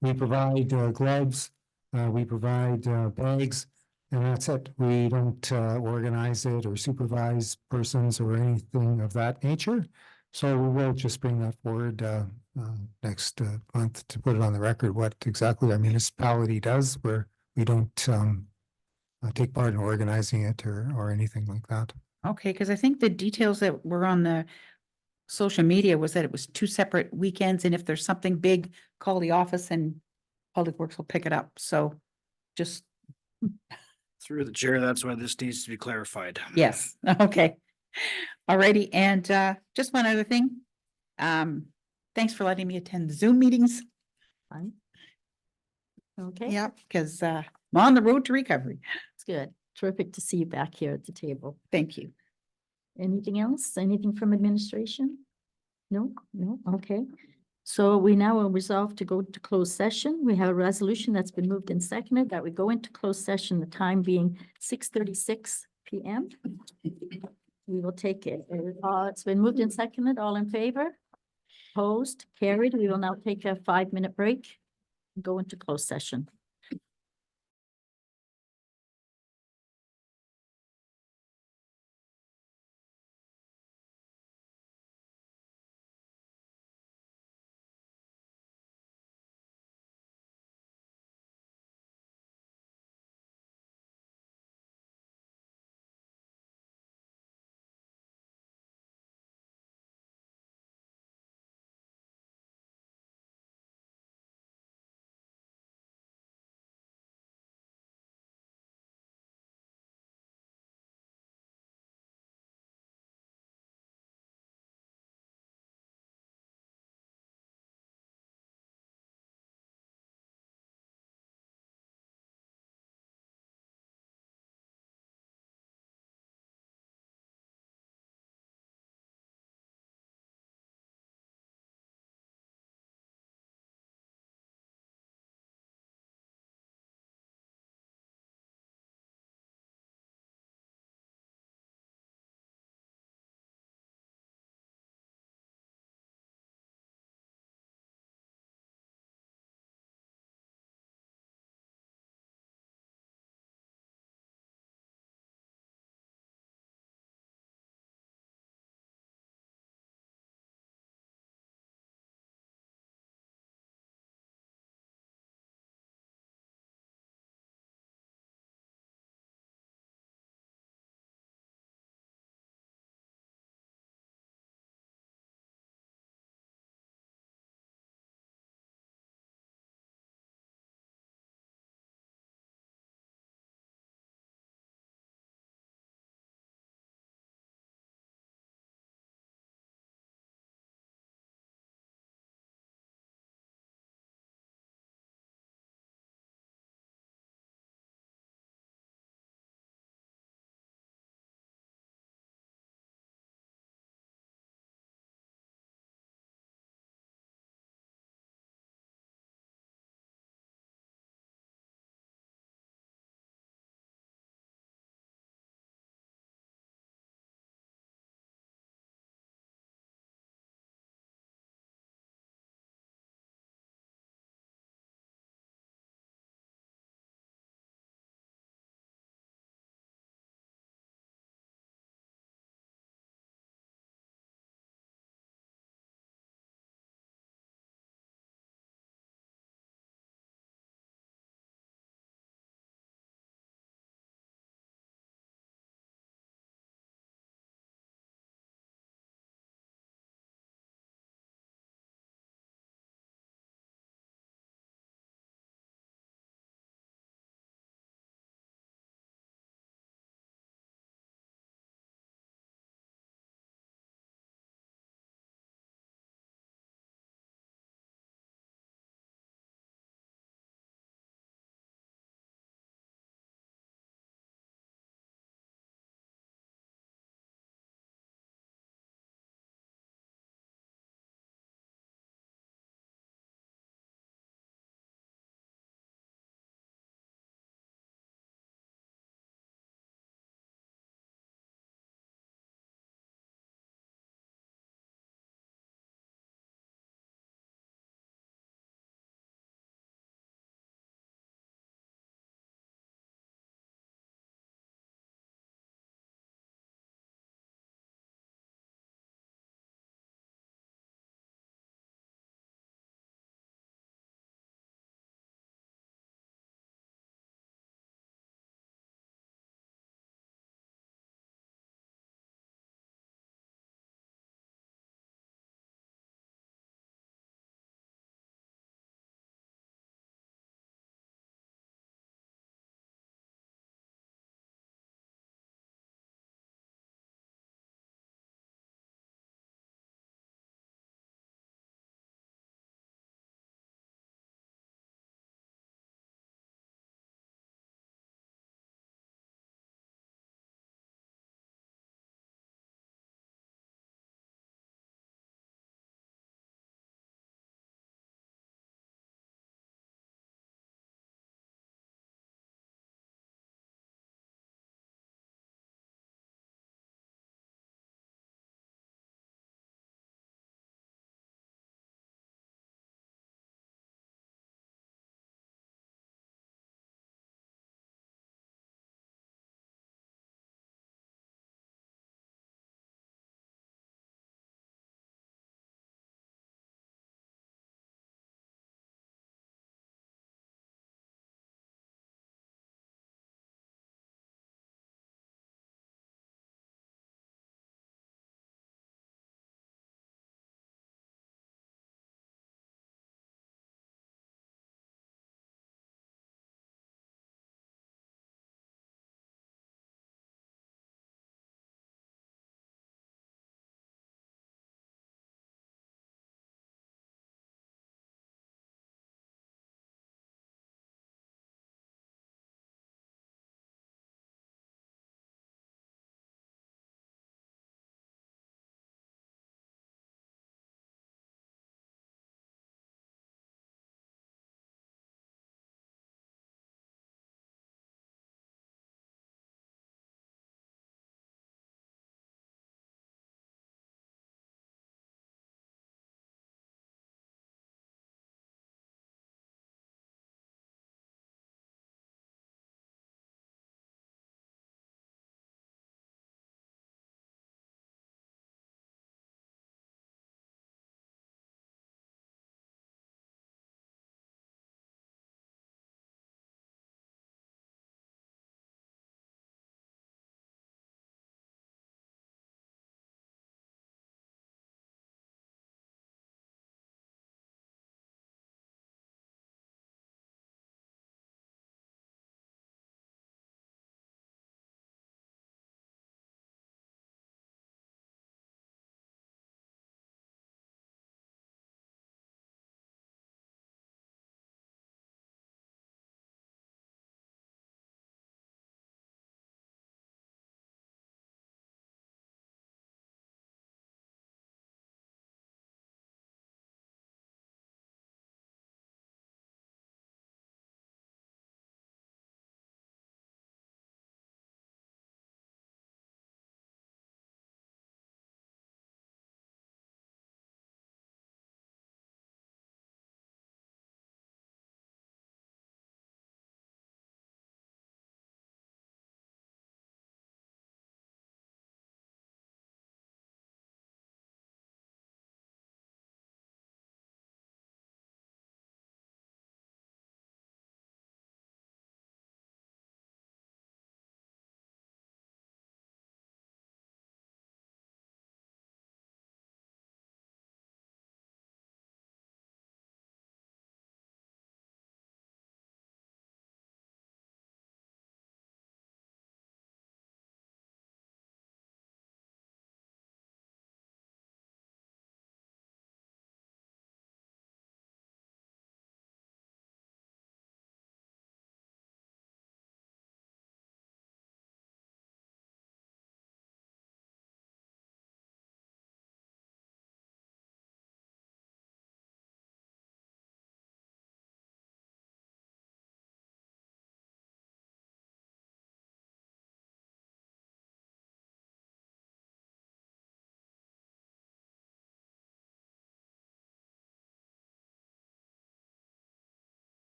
we provide gloves, we provide bags, and that's it. We don't organize it or supervise persons or anything of that nature. So we will just bring that forward next month to put it on the record what exactly our municipality does. We're we don't take part in organizing it or anything like that. Okay, because I think the details that were on the social media was that it was 2 separate weekends, and if there's something big, call the office and Public Works will pick it up. So just, Through the chair, that's why this needs to be clarified. yes, okay. Alrighty, and just one other thing. Thanks for letting me attend the Zoom meetings. Fine. Okay. Yeah, because I'm on the road to recovery. It's good. Terrific to see you back here at the table. Thank you. Anything else? Anything from administration? No, no, okay. So we now will resolve to go to closed session. We have a resolution that's been moved and seconded that we go into closed session, the time being 6:36 PM. We will take it. It's been moved and seconded. All in favor? Opposed? Carried. We will now take a 5-minute break and go into closed session.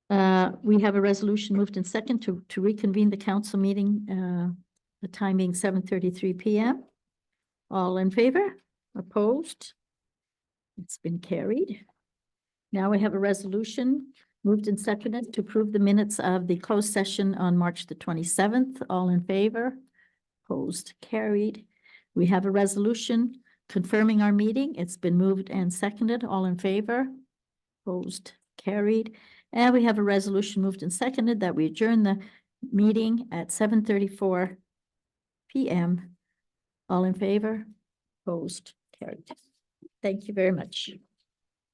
We have a resolution moved in second to reconvene the council meeting, the time being 7:33 PM. All in favor? Opposed? It's been carried. Now we have a resolution moved and seconded to approve the minutes of the closed session on March the 27th. All in favor? Opposed? Carried. We have a resolution confirming our meeting. It's been moved and seconded. All in favor? Opposed? Carried. And we have a resolution moved and seconded that we adjourn the meeting at 7:34 PM. All in favor? Opposed? Carried. Thank you very much.